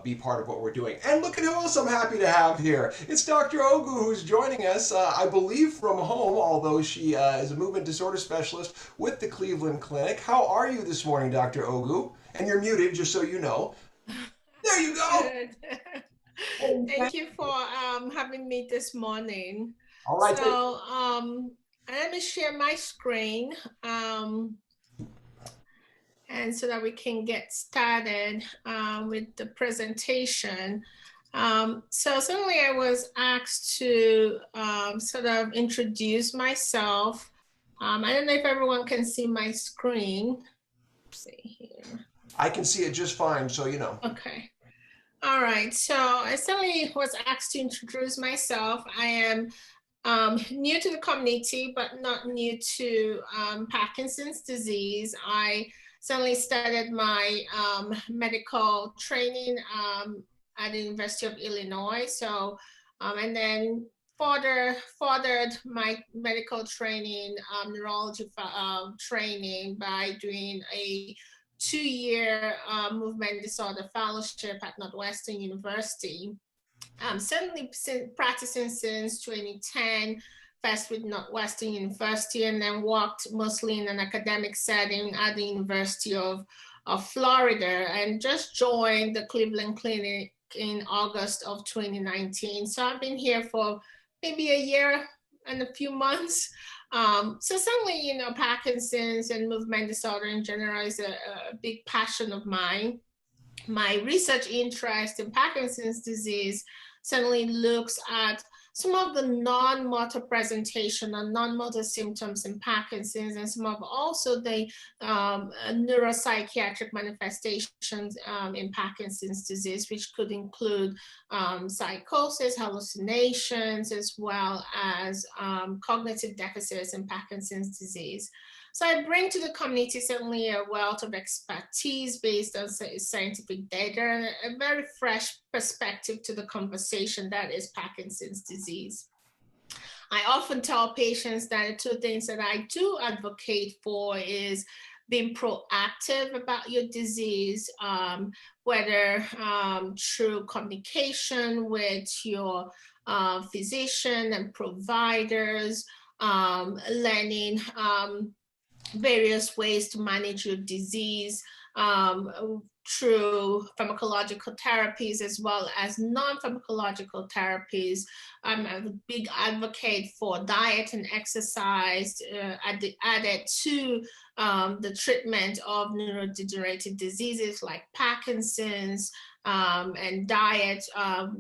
be part of what we're doing. And look at who else I'm happy to have here. It's Dr. Oguh who's joining us, I believe from home, although she is a movement disorder specialist with the Cleveland Clinic. How are you this morning, Dr. Oguh? And you're muted, just so you know. There you go. Good. Thank you for having me this morning. All right. So I'm going to share my screen and so that we can get started with the presentation. So certainly I was asked to sort of introduce myself. I don't know if everyone can see my screen. Let's see here. I can see it just fine, so you know. Okay. All right, so I certainly was asked to introduce myself. I am new to the community, but not new to Parkinson's disease. I certainly started my medical training at the University of Illinois. So, and then furthered my medical training, neurology training by doing a 2-year movement disorder fellowship at Northwestern University. Certainly practicing since 2010, first with Northwestern University, and then worked mostly in an academic setting at the University of Florida, and just joined the Cleveland Clinic in August of 2019. So I've been here for maybe a year and a few months. So certainly, you know, Parkinson's and movement disorder in general is a big passion of mine. my research interest in Parkinson's disease certainly looks at some of the non-motor presentation and non-motor symptoms in Parkinson's, and some of also the neuropsychiatric manifestations in Parkinson's disease, which could include psychosis, hallucinations, as well as cognitive deficits in Parkinson's disease. So I bring to the community certainly a wealth of expertise based on scientific data, a very fresh perspective to the conversation that is Parkinson's disease. I often tell patients that the two things that I do advocate for is being proactive about your disease, whether through communication with your physician and providers, learning various ways to manage your disease through pharmacological therapies as well as non-pharmacological therapies. I'm a big advocate for diet and exercise added to the treatment of neurodegenerative diseases like Parkinson's, and diet,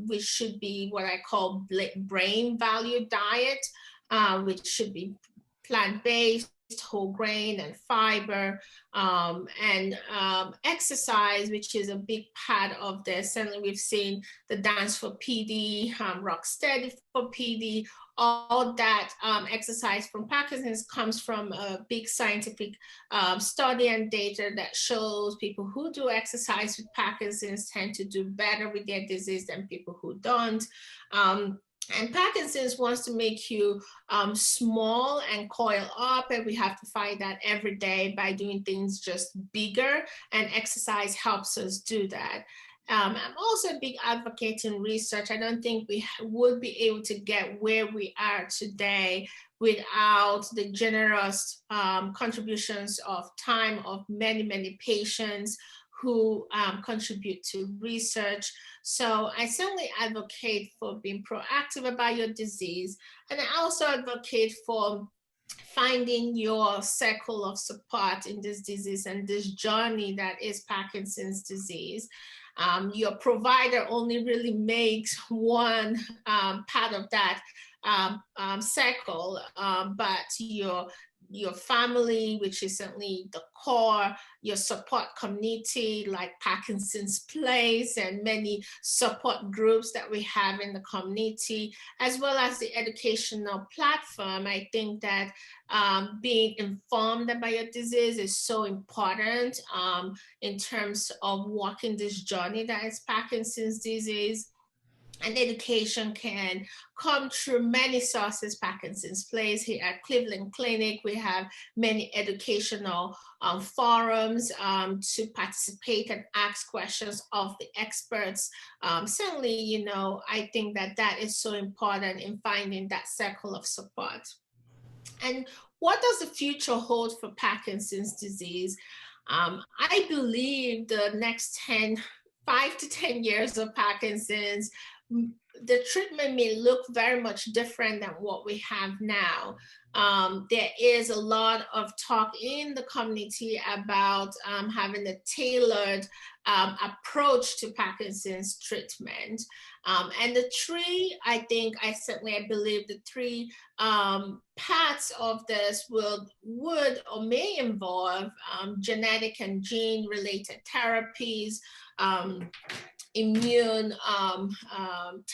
which should be what I call brain value diet, which should be plant-based, whole grain and fiber, and exercise, which is a big part of this. Certainly we've seen the Dance for PD, Rock Steady for PD, all that exercise from Parkinson's comes from a big scientific study and data that shows people who do exercise with Parkinson's tend to do better with their disease than people who don't. And Parkinson's wants to make you small and coil up, and we have to fight that every day by doing things just bigger, and exercise helps us do that. I'm also a big advocate in research. I don't think we would be able to get where we are today without the generous contributions of time of many, many patients who contribute to research. So I certainly advocate for being proactive about your disease. And I also advocate for finding your circle of support in this disease and this journey that is Parkinson's disease. Your provider only really makes one part of that circle, but your family, which is certainly the core, your support community like Parkinson's Place and many support groups that we have in the community, as well as the educational platform. I think that being informed about your disease is so important in terms of walking this journey that is Parkinson's disease. And education can come through many sources. Parkinson's Place here at Cleveland Clinic, we have many educational forums to participate and ask questions of the experts. Certainly, you know, I think that that is so important in finding that circle of support. And what does the future hold for Parkinson's disease? I believe the next 5 to 10 years of Parkinson's, the treatment may look very much different than what we have now. There is a lot of talk in the community about having a tailored approach to Parkinson's treatment. And the three, I believe the three parts of this would or may involve genetic and gene-related therapies, immune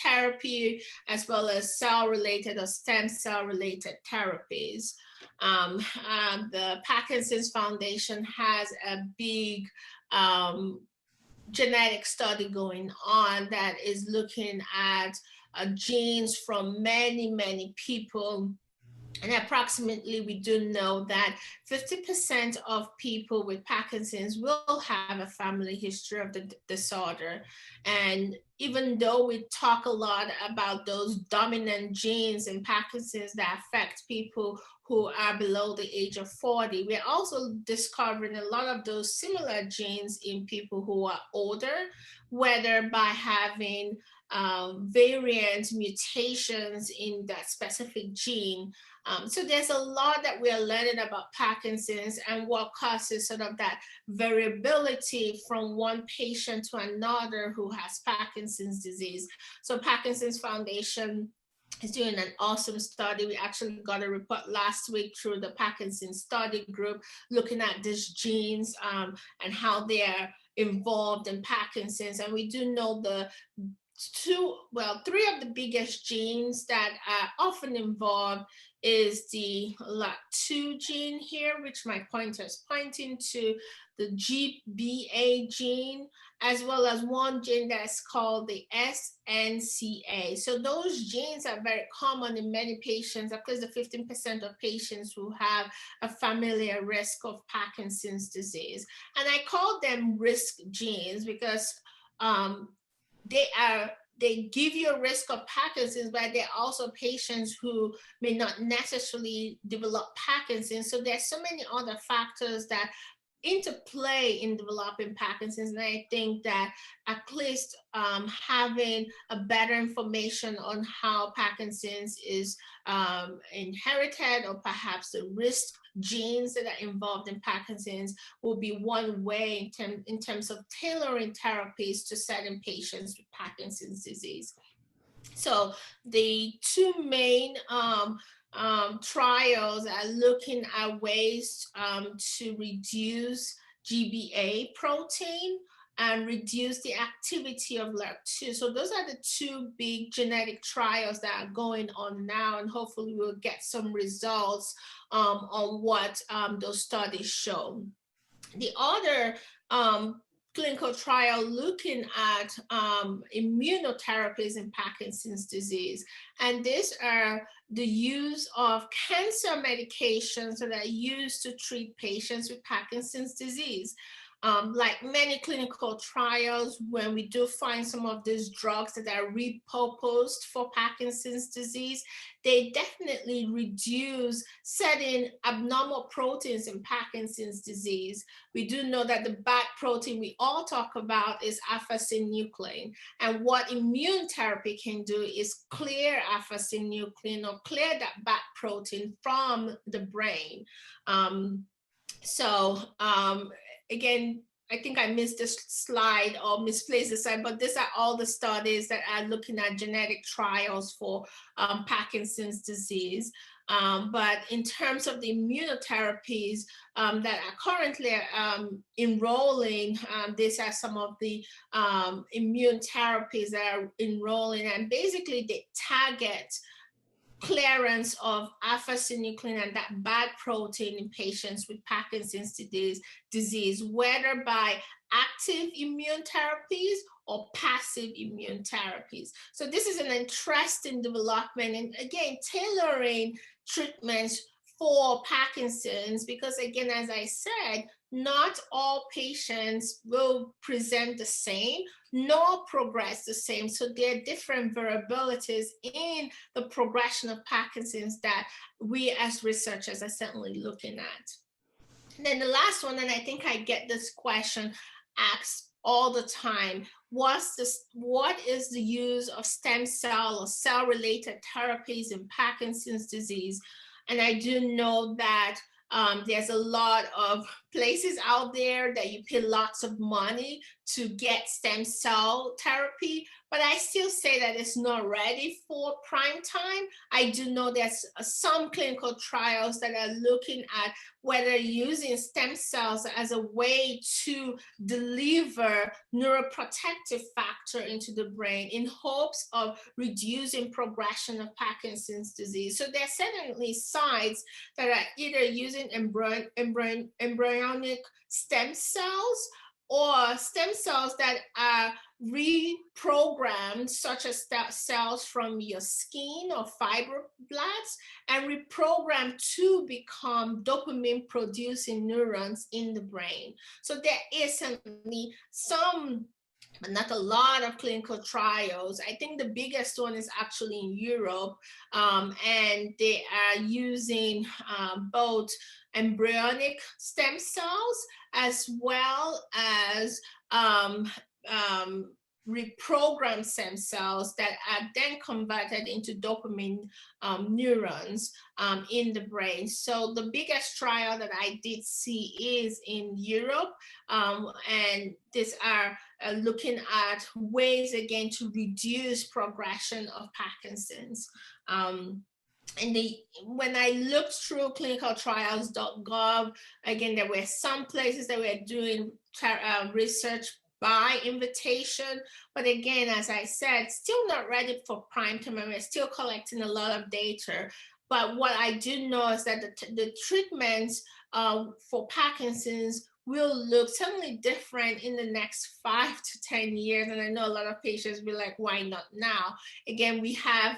therapy, as well as cell-related or stem cell-related therapies. The Parkinson's Foundation has a big genetic study going on that is looking at genes from many, many people. And approximately, we do know that 50% of people with Parkinson's will have a family history of the disorder. And even though we talk a lot about those dominant genes in Parkinson's that affect people who are below the age of 40, we're also discovering a lot of those similar genes in people who are older, whether by having variant mutations in that specific gene. So there's a lot that we are learning about Parkinson's and what causes sort of that variability from one patient to another who has Parkinson's disease. So Parkinson's Foundation is doing an awesome study. We actually got a report last week through the Parkinson Study Group looking at these genes and how they are involved in Parkinson's. And we do know three of the biggest genes that are often involved is the LAT2 gene here, which my pointer is pointing to, the GBA gene, as well as one gene that's called the SNCA. So those genes are very common in many patients, at least the 15% of patients who have a familiar risk of Parkinson's disease. And I call them risk genes because they give you a risk of Parkinson's, but there are also patients who may not necessarily develop Parkinson's. So there's so many other factors that interplay in developing Parkinson's. And I think that at least having a better information on how Parkinson's is inherited, or perhaps the risk genes that are involved in Parkinson's, will be one way in terms of tailoring therapies to certain patients with Parkinson's disease. So the two main trials are looking at ways to reduce GBA protein and reduce the activity of LRRK2. So those are the two big genetic trials that are going on now, and hopefully we'll get some results on what those studies show. The other clinical trial looking at immunotherapies in Parkinson's disease. And these are the use of cancer medications that are used to treat patients with Parkinson's disease. Like many clinical trials, when we do find some of these drugs that are repurposed for Parkinson's disease, they definitely reduce certain abnormal proteins in Parkinson's disease. We do know that the bad protein we all talk about is alpha-synuclein. And what immune therapy can do is clear alpha-synuclein, or clear that bad protein from the brain. Again, I think I missed this slide or misplaced the slide, but these are all the studies that are looking at genetic trials for Parkinson's disease. But in terms of the immunotherapies that are currently enrolling, these are some of the immune therapies that are enrolling, and basically they target clearance of alpha-synuclein and that bad protein in patients with Parkinson's disease, whether by active immune therapies or passive immune therapies. So this is an interesting development, and again, tailoring treatments for Parkinson's, because again, as I said, not all patients will present the same, nor progress the same. So there are different variabilities in the progression of Parkinson's that we as researchers are certainly looking at. And then the last one, and I think I get this question asked all the time, what is the use of stem cell or cell-related therapies in Parkinson's disease? And I do know that there's a lot of places out there that you pay lots of money to get stem cell therapy, but I still say that it's not ready for prime time. I do know there's some clinical trials that are looking at whether using stem cells as a way to deliver neuroprotective factor into the brain in hopes of reducing progression of Parkinson's disease. So there are certainly sites that are either using embryonic stem cells or stem cells that are reprogrammed, such as cells from your skin or fibroblasts, and reprogrammed to become dopamine producing neurons in the brain. So there is certainly some, but not a lot of clinical trials. I think the biggest one is actually in Europe, and they are using both embryonic stem cells as well as reprogram stem cells that are then converted into dopamine neurons in the brain. So the biggest trial that I did see is in Europe, and these are looking at ways again to reduce progression of Parkinson's. When I looked through clinicaltrials.gov, again, there were some places that were doing research by invitation, but again, as I said, still not ready for prime time, and we're still collecting a lot of data. But what I do know is that the treatments for Parkinson's will look certainly different in the next 5 to 10 years. And I know a lot of patients will be like, why not now? Again, we have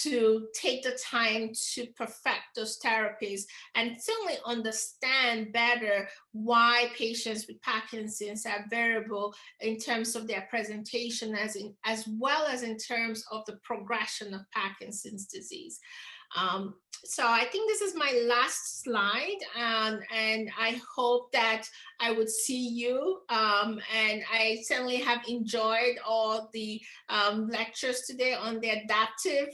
to take the time to perfect those therapies and certainly understand better why patients with Parkinson's are variable in terms of their presentation as well as in terms of the progression of Parkinson's disease. So I think this is my last slide, and I hope that I would see you. And I certainly have enjoyed all the lectures today on the adaptive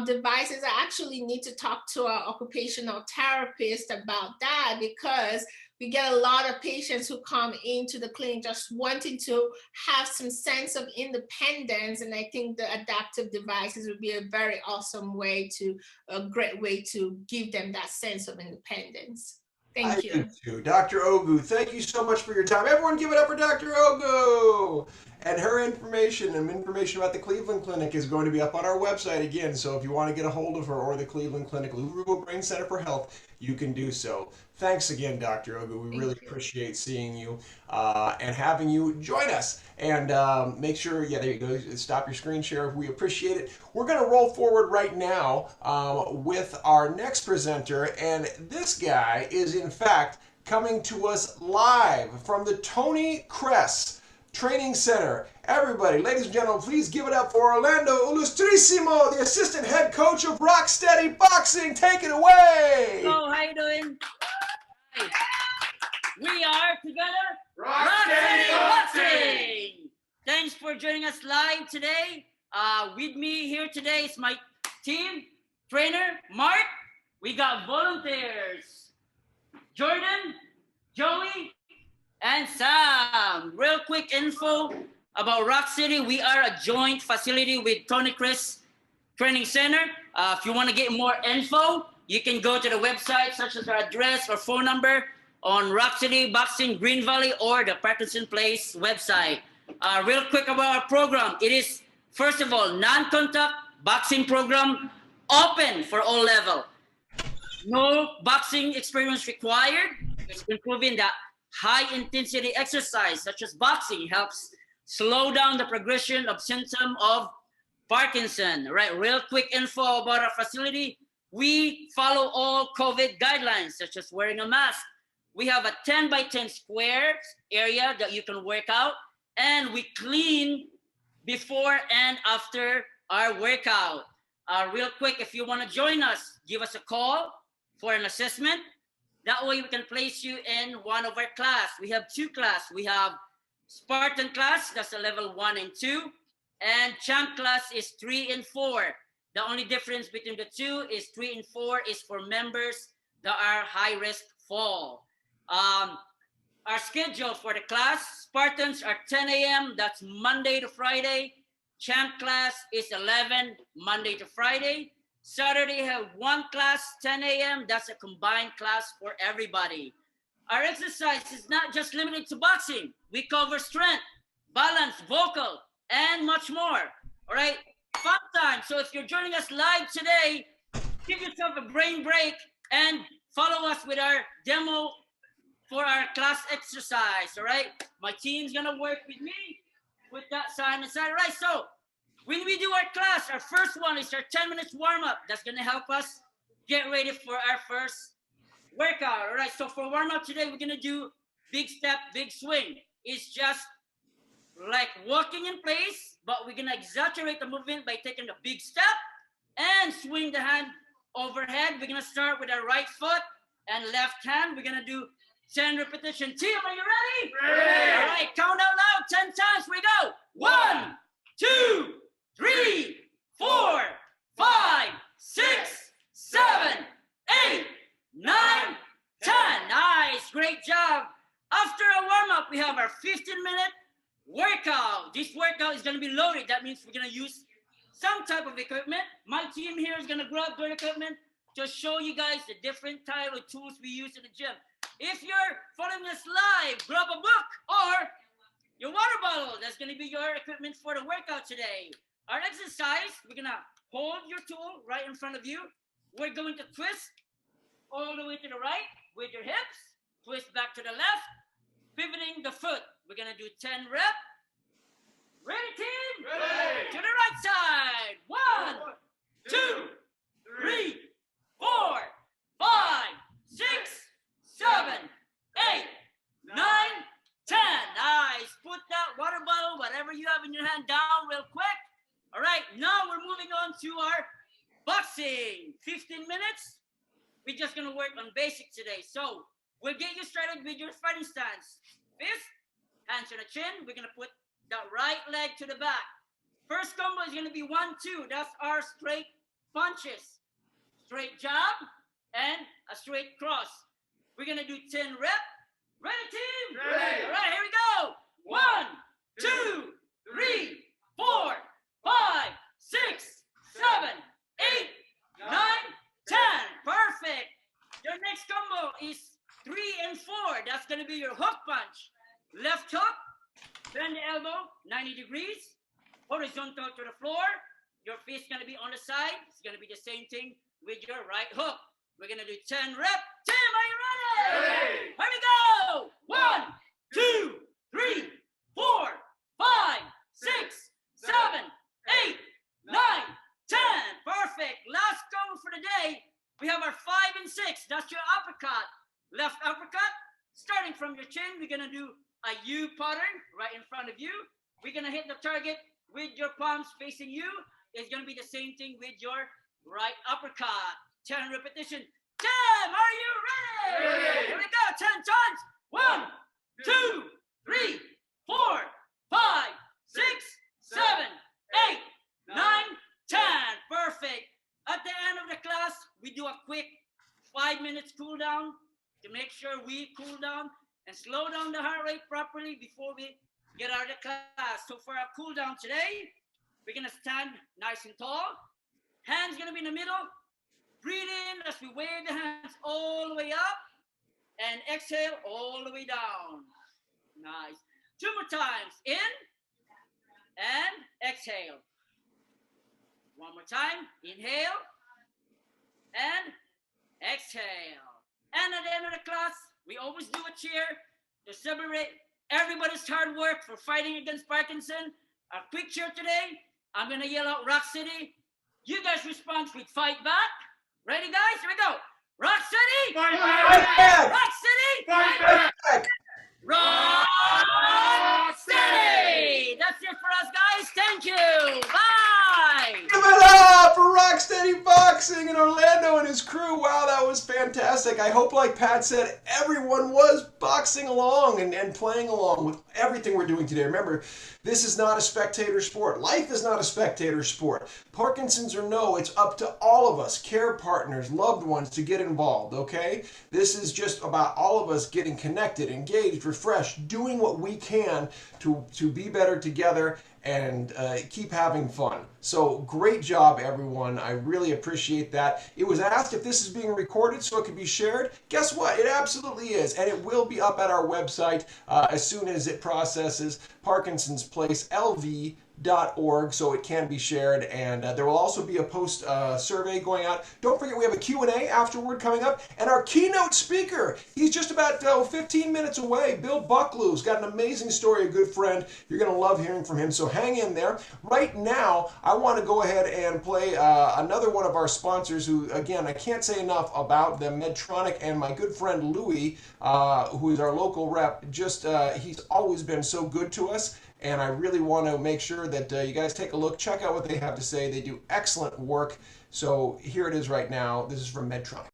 devices. I actually need to talk to our occupational therapist about that, because we get a lot of patients who come into the clinic just wanting to have some sense of independence. And I think the adaptive devices would be a very awesome way a great way to give them that sense of independence. Thank you. I do too. Dr. Oguh, thank you so much for your time. Everyone give it up for Dr. Oguh. And her information and information about the Cleveland Clinic is going to be up on our website again. So if you want to get a hold of her or the Cleveland Clinic, Louisville Brain Center for Health, you can do so. Thanks again, Dr. Oguh. We really appreciate seeing you and having you join us. And make sure, yeah, there you go. Stop your screen share. We appreciate it. We're going to roll forward right now with our next presenter. And this guy is, in fact, coming to us live from the Tony Kress Training Center. Everybody, ladies and gentlemen, please give it up for Orlando Illustrissimo, the assistant head coach of Rocksteady Boxing. Take it away. Hello, how you doing? Hi. We are together Rocksteady Boxing. Thanks for joining us live today. With me here today is my team, trainer, Mark. We got volunteers, Jordan, Joey, and Sam. Real quick info about Rock City. We are a joint facility with Tony Kress Training Center. If you want to get more info, you can go to the website, such as our address or phone number on Rock City Boxing Green Valley or the Parkinson Place website. Real quick about our program. It is, first of all, non-contact boxing program, open for all level. No boxing experience required. It's been proven that high intensity exercise such as boxing helps slow down the progression of symptom of Parkinson. Right, real quick info about our facility. We follow all COVID guidelines such as wearing a mask. We have a 10 by 10 square area that you can work out, and we clean before and after our workout. Real quick, if you want to join us, give us a call for an assessment. That way we can place you in one of our class. We have two class. We have Spartan class, that's a level 1 and 2. And champ class is 3 and 4. The only difference between the two is 3 and 4 is for members that are high risk fall. Our schedule for the class, Spartans are 10 a.m. That's Monday to Friday. Champ class is 11, Monday to Friday. Saturday, have one class, 10 a.m. That's a combined class for everybody. Our exercise is not just limited to boxing. We cover strength, balance, vocal, and much more. All right, fun time. So if you're joining us live today, give yourself a brain break and follow us with our demo for our class exercise. All right, my team's gonna work with me with that sign inside. All right, so when we do our class, our first one is our 10 minutes warm up. That's gonna help us get ready for our first workout. All right, so for warm up today, we're gonna do big step, big swing. It's just like walking in place, but we're gonna exaggerate the movement by taking the big step and swing the hand overhead. We're gonna start with our right foot and left hand. We're gonna do 10 repetitions. Team, are you ready? Ready. All right, count out loud 10 times. We go. 1, have our 15-minute workout. This workout is going to be loaded. That means we're going to use some type of equipment. My team here is going to grab their equipment to show you guys the different type of tools we use in the gym. If you're following us live, grab a book or your water bottle. That's going to be your equipment for the workout today. Our exercise, we're going to hold your tool right in front of you. We're going to twist all the way to the right with your hips, twist back to the left, pivoting the foot. We're going to do 10 reps. Ready, team? Ready. To the right side. 1, 2, 3, 4, 5, 6, 7, 8, 9, 10. Nice. Put that water bottle, whatever you have in your hand, down real quick. All right, now we're moving on to our boxing. 15 minutes. We're just going to work on basics today. So we'll get you started with your fighting stance. Fist, hands on the chin. We're going to put that right leg to the back. First combo is going to be 1-2. That's our straight punches. Straight jab and a straight cross. We're going to do 10 reps. Ready, team? Ready. All right, here we go. 1, 2, 3, 4, 5, 6, 7, 8, 9, 10. Perfect. Your next combo is 3 and 4. That's going to be your hook punch. Left hook, bend the elbow 90 degrees, horizontal to the floor. Your fist is going to be on the side. It's going to be the same thing with your right hook. We're going to do 10 reps. Tim, are you ready? Ready. Here we go. 1, 2, 3, 4, 5, 6, 7, 8, 9, 10. Perfect. Last combo for the day. We have our 5 and 6. That's your uppercut. Left uppercut. Starting from your chin, we're going to do a U pattern right in front of you. We're going to hit the target with your palms facing you. It's going to be the same thing with your right uppercut. 10 repetition. Tim, are you ready? Ready. Here we go. 10 times. 1, 2, 3, 4, 5, 6, 7, 8, 9, 10. Perfect. At the end of the class, we do a quick 5 minutes cool down to make sure we cool down and slow down the heart rate properly before we get out of the class. So for our cool down today, we're going to stand nice and tall. Hands going to be in the middle. Breathe in as we wave the hands all the way up. And exhale all the way down. Nice. 2 more times. In and exhale. 1 more time. Inhale and exhale. And at the end of the class, we always do a cheer to celebrate everybody's hard work for fighting against Parkinson. A quick cheer today. I'm going to yell out Rock City. You guys respond with fight back. Ready, guys? Here we go. Rock City! Fight back! Rock City! Fight back! Rock City! That's it for us, guys. Thank you. Bye! Give it up for Rocksteady Boxing in Orlando and his crew. Wow, that was fantastic. I hope, like Pat said, everyone was boxing along and playing along with everything we're doing today. Remember, this is not a spectator sport. Life is not a spectator sport. Parkinson's or no, it's up to all of us, care partners, loved ones, to get involved, okay? This is just about all of us getting connected, engaged, refreshed, doing what we can to be better together and keep having fun. So great job, everyone. I really appreciate that. It was asked if this is being recorded so it could be shared. Guess what? It absolutely is, and it will be up at our website as soon as it processes. Parkinson's Place LV.org, so it can be shared, and there will also be a post survey going out. Don't forget, we have a Q&A afterward coming up, and our keynote speaker, he's just about 15 minutes away. Bill Bucklew's got an amazing story, a good friend. You're going to love hearing from him, so hang in there. Right now, I want to go ahead and play another one of our sponsors who, again, I can't say enough about them, Medtronic, and my good friend Louie, who is our local rep. Just he's always been so good to us. And I really want to make sure that you guys take a look, check out what they have to say. They do excellent work. So here it is right now. This is from Medtronic.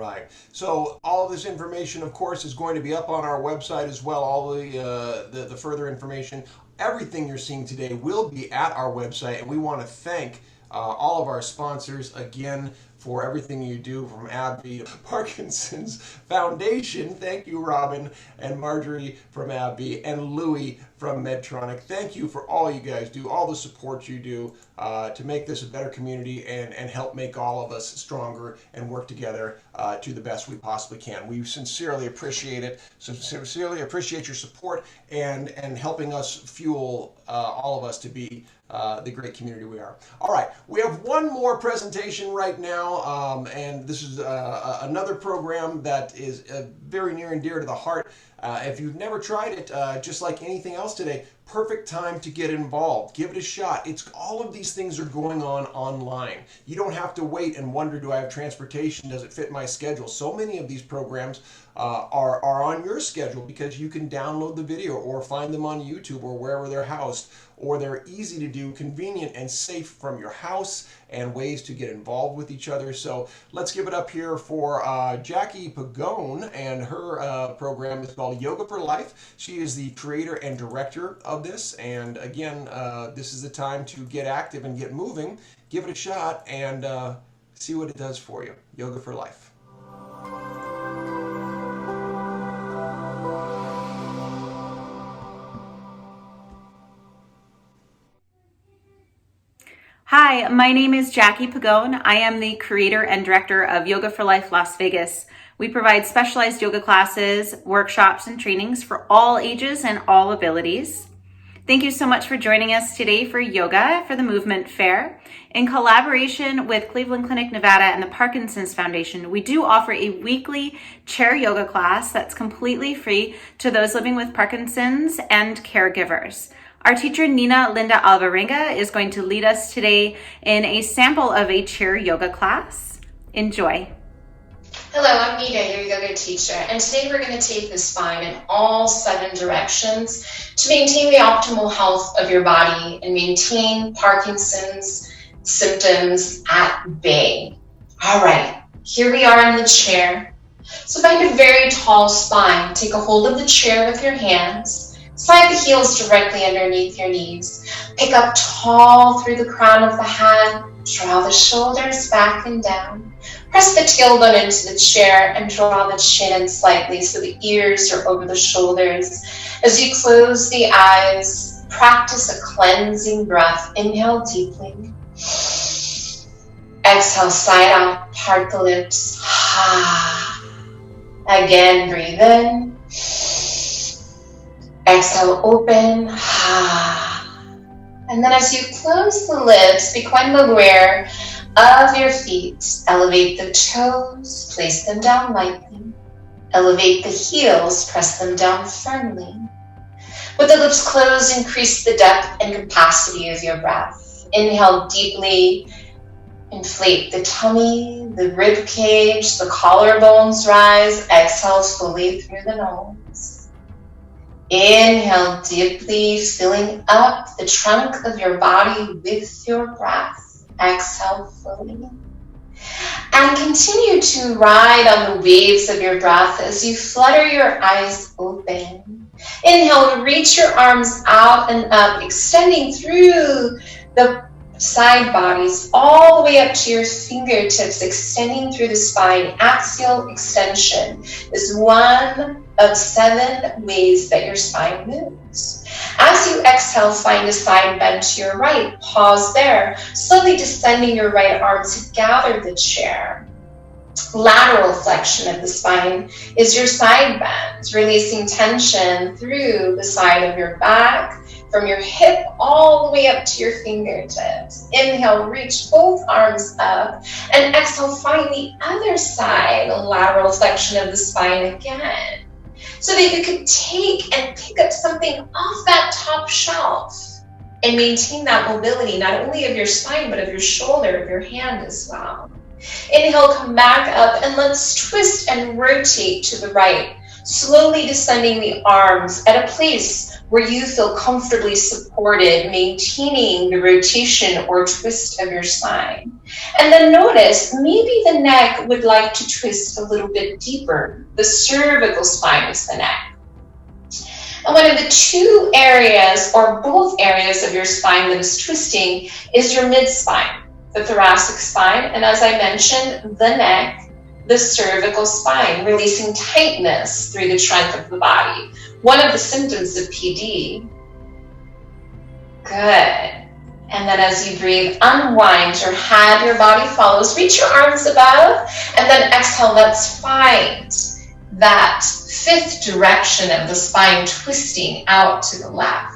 right. So all of this information, of course, is going to be up on our website as well. All the further information, everything you're seeing today will be at our website, and we want to thank all of our sponsors again for everything you do, from AbbVie to Parkinson's Foundation. Thank you, Robin and Marjorie from AbbVie, and Louie from Medtronic. Thank you for all you guys do, all the support you do to make this a better community and help make all of us stronger and work together to the best we possibly can. We sincerely appreciate it. Sincerely appreciate your support and helping us fuel all of us to be the great community we are. All right, we have one more presentation right now, and this is another program that is very near and dear to the heart. If you've never tried it, just like anything else today, perfect time to get involved. Give it a shot. All of these things are going on online. You don't have to wait and wonder, do I have transportation? Does it fit my schedule? So many of these programs are on your schedule because you can download the video or find them on YouTube or wherever they're housed, or they're easy to do, convenient and safe from your house, and ways to get involved with each other. So let's give it up here for Jackie Pagone, and her program is called Yoga for Life. She is the creator and director of this, and again, this is the time to get active and get moving. Give it a shot and see what it does for you. Yoga for Life. Hi, my name is Jackie Pagone. I am the creator and director of Yoga for Life Las Vegas. We provide specialized yoga classes, workshops, and trainings for all ages and all abilities. Thank you so much for joining us today for Yoga for the Movement Fair. In collaboration with Cleveland Clinic Nevada and the Parkinson's Foundation, we do offer a weekly chair yoga class that's completely free to those living with Parkinson's and caregivers. Our teacher, Nina Linda Alvarenga, is going to lead us today in a sample of a chair yoga class. Enjoy. Hello, I'm Nina, your yoga teacher, and today we're going to take the spine in all 7 directions to maintain the optimal health of your body and maintain Parkinson's symptoms at bay. All right, here we are in the chair. So find a very tall spine. Take a hold of the chair with your hands. Slide the heels directly underneath your knees. Pick up tall through the crown of the head. Draw the shoulders back and down. Press the tailbone into the chair and draw the chin in slightly so the ears are over the shoulders. As you close the eyes, practice a cleansing breath. Inhale deeply. Exhale, side out, part the lips. Again, breathe in. Exhale, open. And then as you close the lips, be quite aware of your feet. Elevate the toes, place them down lightly. Elevate the heels, press them down firmly. With the lips closed, increase the depth and capacity of your breath. Inhale deeply. Inflate the tummy, the rib cage, the collarbones rise. Exhale fully through the nose. Inhale deeply, filling up the trunk of your body with your breath. Exhale fully. And continue to ride on the waves of your breath as you flutter your eyes open. Inhale, reach your arms out and up, extending through the side bodies all the way up to your fingertips, extending through the spine. Axial extension is one of 7 ways that your spine moves. As you exhale, find a side bend to your right. Pause there, slowly descending your right arm to gather the chair. Lateral flexion of the spine is your side bend, releasing tension through the side of your back, from your hip all the way up to your fingertips. Inhale, reach both arms up, and exhale, find the other side, lateral flexion of the spine again, so that you can take and pick up something off that top shelf and maintain that mobility, not only of your spine, but of your shoulder, of your hand as well. Inhale, come back up, and let's twist and rotate to the right, slowly descending the arms at a place where you feel comfortably supported, maintaining the rotation or twist of your spine. And then notice, maybe the neck would like to twist a little bit deeper. The cervical spine is the neck. And one of the two areas, or both areas of your spine that is twisting is your mid-spine, the thoracic spine, and as I mentioned, the neck, the cervical spine, releasing tightness through the trunk of the body. One of the symptoms of PD. Good. And then as you breathe, unwind your head, your body follows. Reach your arms above, and then exhale. Let's find that fifth direction of the spine twisting out to the left.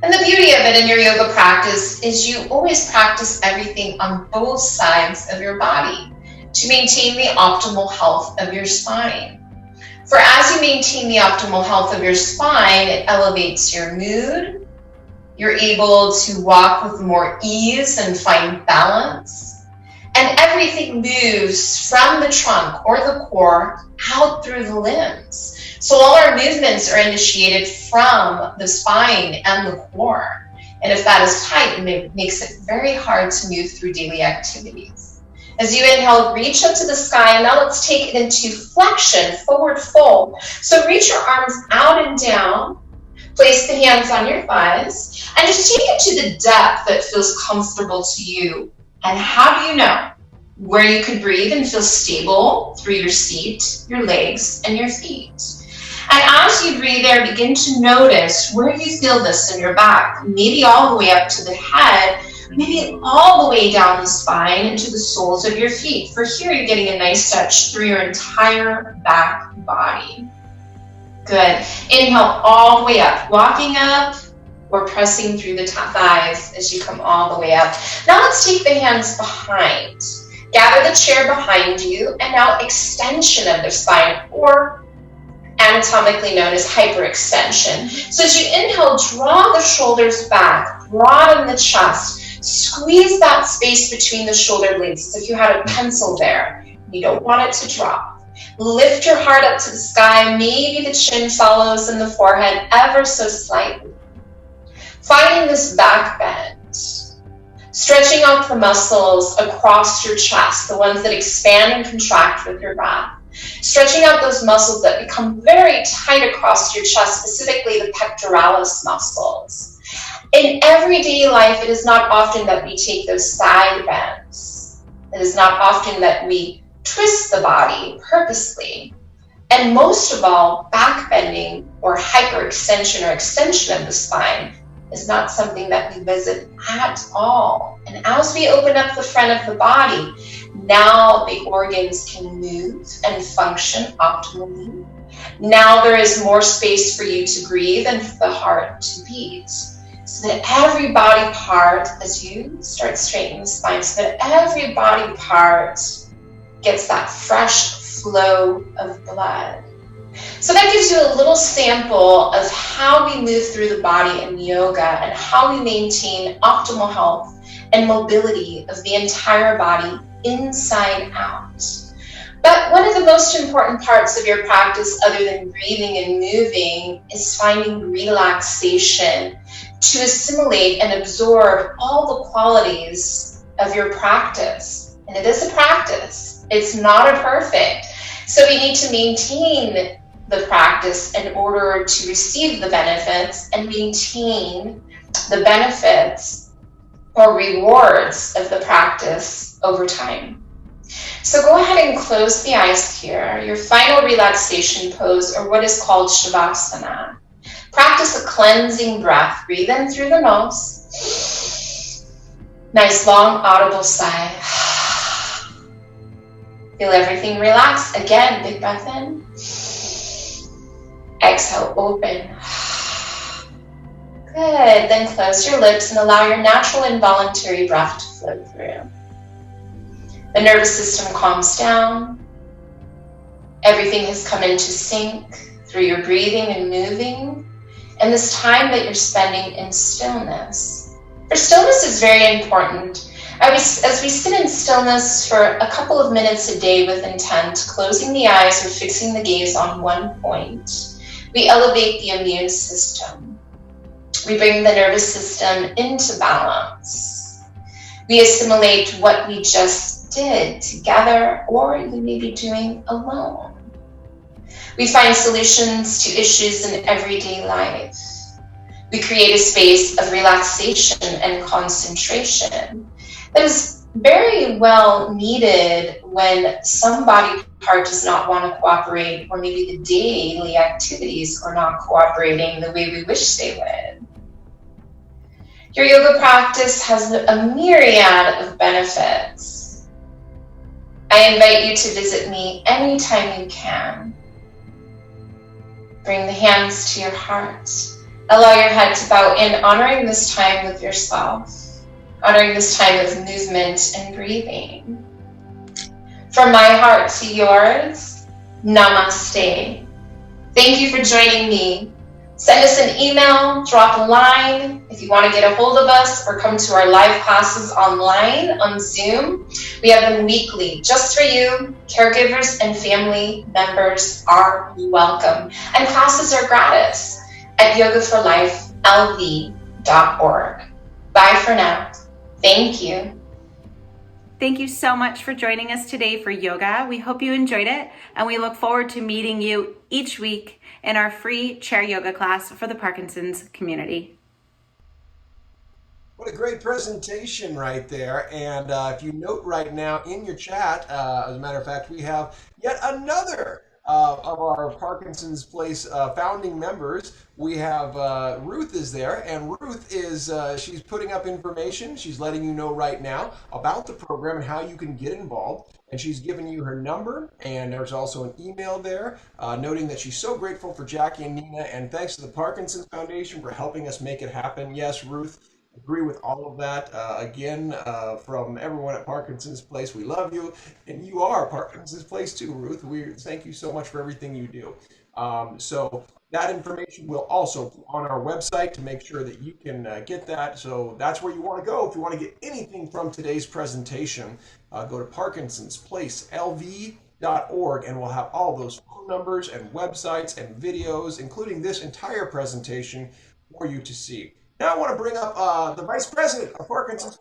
And the beauty of it in your yoga practice is you always practice everything on both sides of your body to maintain the optimal health of your spine. For as you maintain the optimal health of your spine, it elevates your mood. You're able to walk with more ease and find balance. And everything moves from the trunk or the core out through the limbs. So all our movements are initiated from the spine and the core. And if that is tight, it makes it very hard to move through daily activities. As you inhale, reach up to the sky, and now let's take it into flexion, forward fold. So reach your arms out and down. Place the hands on your thighs and just take it to the depth that feels comfortable to you. And how do you know where you could breathe and feel stable through your seat, your legs, and your feet? And as you breathe there, begin to notice where you feel this in your back. Maybe all the way up to the head, maybe all the way down the spine into the soles of your feet. For here, you're getting a nice touch through your entire back body. Good. Inhale all the way up, walking up or pressing through the thighs as you come all the way up. Now let's take the hands behind. Gather the chair behind you, and now extension of the spine, or anatomically known as hyperextension. So as you inhale, draw the shoulders back, broaden the chest, squeeze that space between the shoulder blades as if you had a pencil there. You don't want it to drop. Lift your heart up to the sky. Maybe the chin follows in the forehead ever so slightly. Finding this back bend. Stretching out the muscles across your chest, the ones that expand and contract with your breath. Stretching out those muscles that become very tight across your chest, specifically the pectoralis muscles. In everyday life, it is not often that we take those side bends. It is not often that we twist the body purposely. And most of all, back bending or hyperextension or extension of the spine is not something that we visit at all. And as we open up the front of the body, now the organs can move and function optimally. Now there is more space for you to breathe and for the heart to beat. So that every body part, as you start straightening the spine, so that every body part gets that fresh flow of blood. So that gives you a little sample of how we move through the body in yoga and how we maintain optimal health and mobility of the entire body inside out. But one of the most important parts of your practice, other than breathing and moving, is finding relaxation to assimilate and absorb all the qualities of your practice. And it is a practice. It's not a perfect. So we need to maintain the practice in order to receive the benefits and maintain the benefits or rewards of the practice over time. So go ahead and close the eyes here. Your final relaxation pose, or what is called Shavasana. Practice a cleansing breath. Breathe in through the nose. Nice long audible sigh. Feel everything relax. Again, big breath in. Exhale, open. Good. Then close your lips and allow your natural involuntary breath to flow through. The nervous system calms down. Everything has come into sync through your breathing and moving, and this time that you're spending in stillness. For stillness is very important. As we sit in stillness for a couple of minutes a day with intent, closing the eyes or fixing the gaze on one point, we elevate the immune system. We bring the nervous system into balance. We assimilate what we just did together, or you may be doing alone. We find solutions to issues in everyday life. We create a space of relaxation and concentration that is very well needed when some body part does not want to cooperate, or maybe the daily activities are not cooperating the way we wish they would. Your yoga practice has a myriad of benefits. I invite you to visit me anytime you can. Bring the hands to your heart. Allow your head to bow in, honoring this time with yourself, honoring this time of movement and breathing. From my heart to yours, namaste. Thank you for joining me. Send us an email, drop a line if you want to get a hold of us, or come to our live classes online on Zoom. We have them weekly just for you. Caregivers and family members are welcome. And classes are gratis at yogaforlifelv.org. Bye for now. Thank you. Thank you so much for joining us today for yoga. We hope you enjoyed it, and we look forward to meeting you each week in our free chair yoga class for the Parkinson's community. What a great presentation right there. And if you note right now in your chat, as a matter of fact, we have yet another of our Parkinson's Place founding members. We have Ruth is there, and Ruth is, she's putting up information. She's letting you know right now about the program and how you can get involved. And she's given you her number, and there's also an email there, noting that she's so grateful for Jackie and Nina, and thanks to the Parkinson's Foundation for helping us make it happen. Yes, Ruth, agree with all of that. Again, from everyone at Parkinson's Place, we love you, and you are Parkinson's Place too, Ruth. We thank you so much for everything you do. So that information will also be on our website to make sure that you can get that. So that's where you want to go if you want to get anything from today's presentation. Go to parkinsonsplacelv.org, and we'll have all those phone numbers and websites and videos, including this entire presentation, for you to see. Now I want to bring up the Vice President of Parkinson's